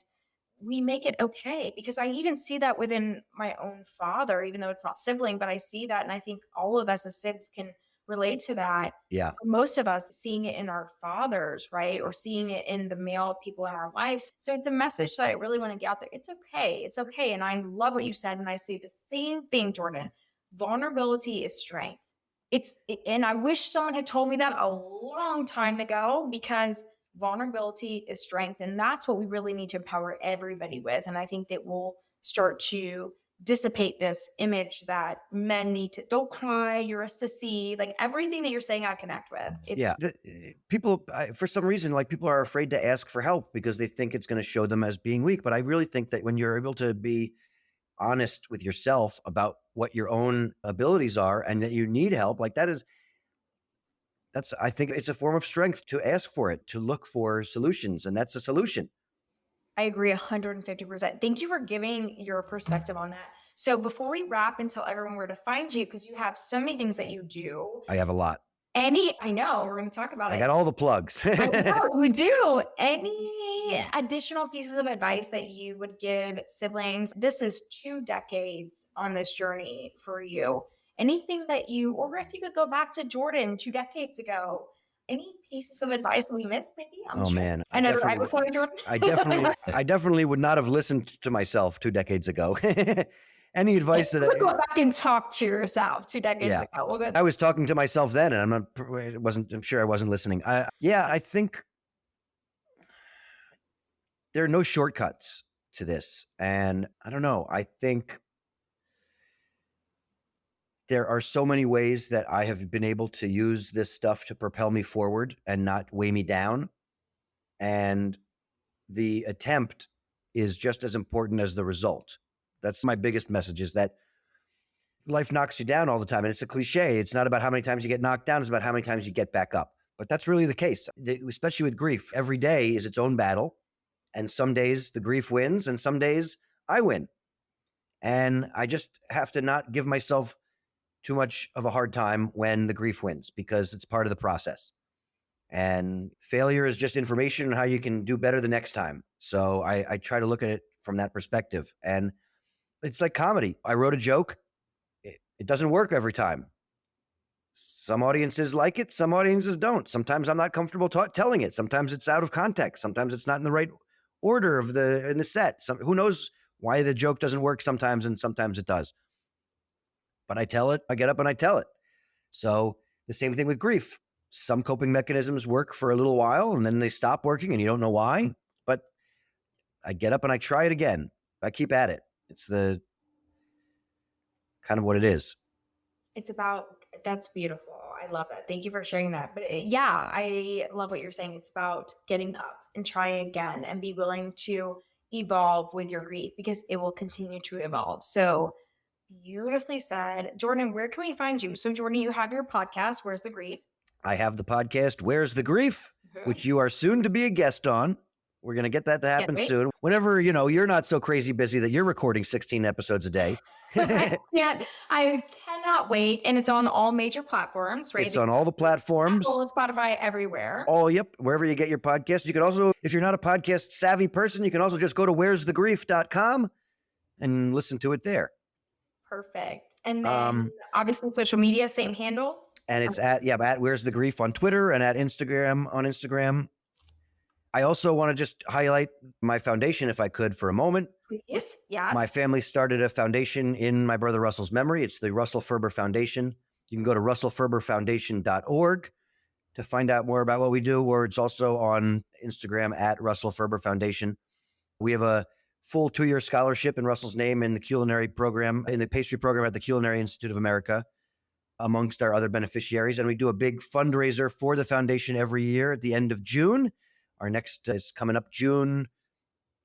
we make it okay. Because I even see that within my own father, even though it's not sibling, but I see that. And I think all of us as sibs can relate to that. Yeah. Most of us seeing it in our fathers, right? Or seeing it in the male people in our lives. So it's a message that I really want to get out there. It's okay. It's okay. And I love what you said. And I say the same thing, Jordon. Vulnerability is strength. And I wish someone had told me that a long time ago because vulnerability is strength. And that's what we really need to empower everybody with. And I think that we'll start to dissipate this image that men need to, don't cry, you're a sissy, like everything that you're saying I connect with. People, for some reason, like people are afraid to ask for help because they think it's going to show them as being weak. But I really think that when you're able to be honest with yourself about what your own abilities are and that you need help, like I think it's a form of strength to ask for it, to look for solutions. And that's a solution. I agree 150%. Thank you for giving your perspective on that. So before we wrap and tell everyone where to find you, because you have so many things that you do. I have a lot. I know, we're going to talk about it. I got all the plugs. I know, we do. Any additional pieces of advice that you would give siblings? This is 2 decades on this journey for you. Anything that or if you could go back to Jordon 2 decades ago, any pieces of advice that we missed, maybe? Man. I definitely would not have listened to myself 2 decades ago. Any advice that go back and talk to yourself 2 decades ago. I was talking to myself then, and I'm sure I wasn't listening. I think there are no shortcuts to this. And I don't know. I think there are so many ways that I have been able to use this stuff to propel me forward and not weigh me down. And the attempt is just as important as the result. That's my biggest message, is that life knocks you down all the time. And it's a cliche. It's not about how many times you get knocked down. It's about how many times you get back up. But that's really the case, especially with grief. Every day is its own battle. And some days the grief wins and some days I win. And I just have to not give myself too much of a hard time when the grief wins, because it's part of the process. And failure is just information on how you can do better the next time. So I try to look at it from that perspective. And it's like comedy. I wrote a joke. It doesn't work every time. Some audiences like it. Some audiences don't. Sometimes I'm not comfortable telling it. Sometimes it's out of context. Sometimes it's not in the right order in the set. Who knows why the joke doesn't work sometimes, and sometimes it does. But I tell it, I get up and I tell it. So the same thing with grief. Some coping mechanisms work for a little while and then they stop working and you don't know why. But I get up and I try it again. I keep at it. It's the kind of what it is. That's beautiful. I love that. Thank you for sharing that. But I love what you're saying. It's about getting up and trying again and be willing to evolve with your grief, because it will continue to evolve. So beautifully said. Jordon, where can we find you? So Jordon, you have your podcast, Where's the Grief? I have the podcast, Where's the Grief, which you are soon to be a guest on. We're going to get that to happen soon. Whenever, you're not so crazy busy that you're recording 16 episodes a day. I cannot wait. And it's on all major platforms, right? It's on all the platforms. Apple, Spotify, everywhere. Wherever you get your podcast. You can also, if you're not a podcast savvy person, you can also just go to where'sthegrief.com and listen to it there. Perfect. And then obviously social media, same handles. And it's at Where's the Grief on Twitter and at Instagram on Instagram. I also want to just highlight my foundation, if I could, for a moment. Yes. My family started a foundation in my brother Russell's memory. It's the Russell Ferber Foundation. You can go to russellferberfoundation.org to find out more about what we do, or it's also on Instagram at Russell Ferber Foundation. We have a full 2-year scholarship in Russell's name in the culinary program, in the pastry program at the Culinary Institute of America, amongst our other beneficiaries. And we do a big fundraiser for the foundation every year at the end of June. Our next is coming up June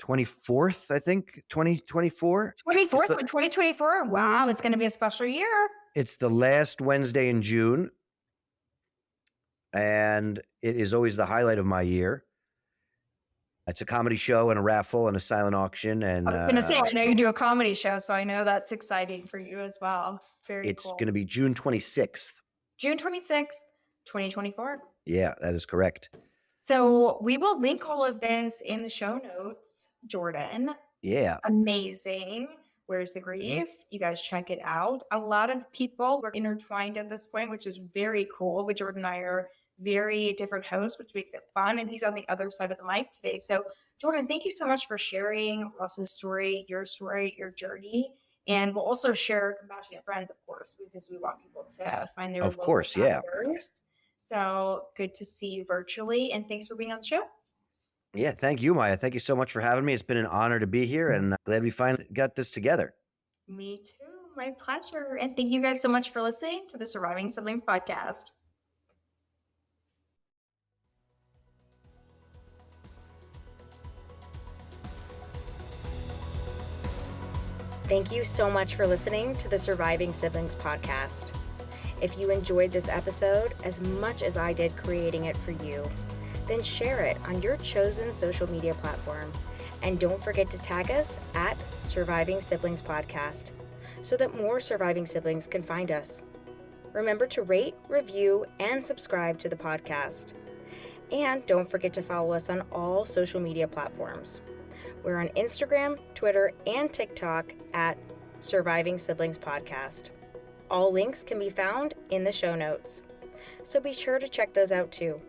24th, I think, 2024. 24th of 2024. Wow, it's going to be a special year. It's the last Wednesday in June, and it is always the highlight of my year. It's a comedy show and a raffle and a silent auction. And I was going to say, I know you do a comedy show, so I know that's exciting for you as well. Very it's cool. going to be June 26th. June 26th, 2024. Yeah, that is correct. So we will link all of this in the show notes, Jordon. Yeah. Amazing. Where's the Grief? You guys check it out. A lot of people were intertwined at this point, which is very cool. But Jordon and I are very different hosts, which makes it fun. And he's on the other side of the mic today. So Jordon, thank you so much for sharing Russell's story, your journey. And we'll also share Compassionate Friends, of course, because we want people to find their Of course, yeah. followers. So good to see you virtually. And thanks for being on the show. Yeah, thank you, Maya. Thank you so much for having me. It's been an honor to be here, and glad we finally got this together. Me too. My pleasure. And thank you guys so much for listening to the Surviving Siblings podcast. Thank you so much for listening to the Surviving Siblings podcast. If you enjoyed this episode as much as I did creating it for you, then share it on your chosen social media platform. And don't forget to tag us at Surviving Siblings Podcast so that more surviving siblings can find us. Remember to rate, review, and subscribe to the podcast. And don't forget to follow us on all social media platforms. We're on Instagram, Twitter, and TikTok at Surviving Siblings Podcast. All links can be found in the show notes, so be sure to check those out too.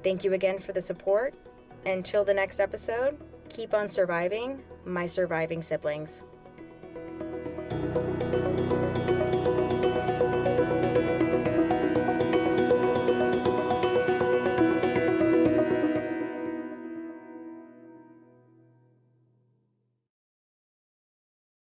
Thank you again for the support. Until the next episode, keep on surviving, my surviving siblings.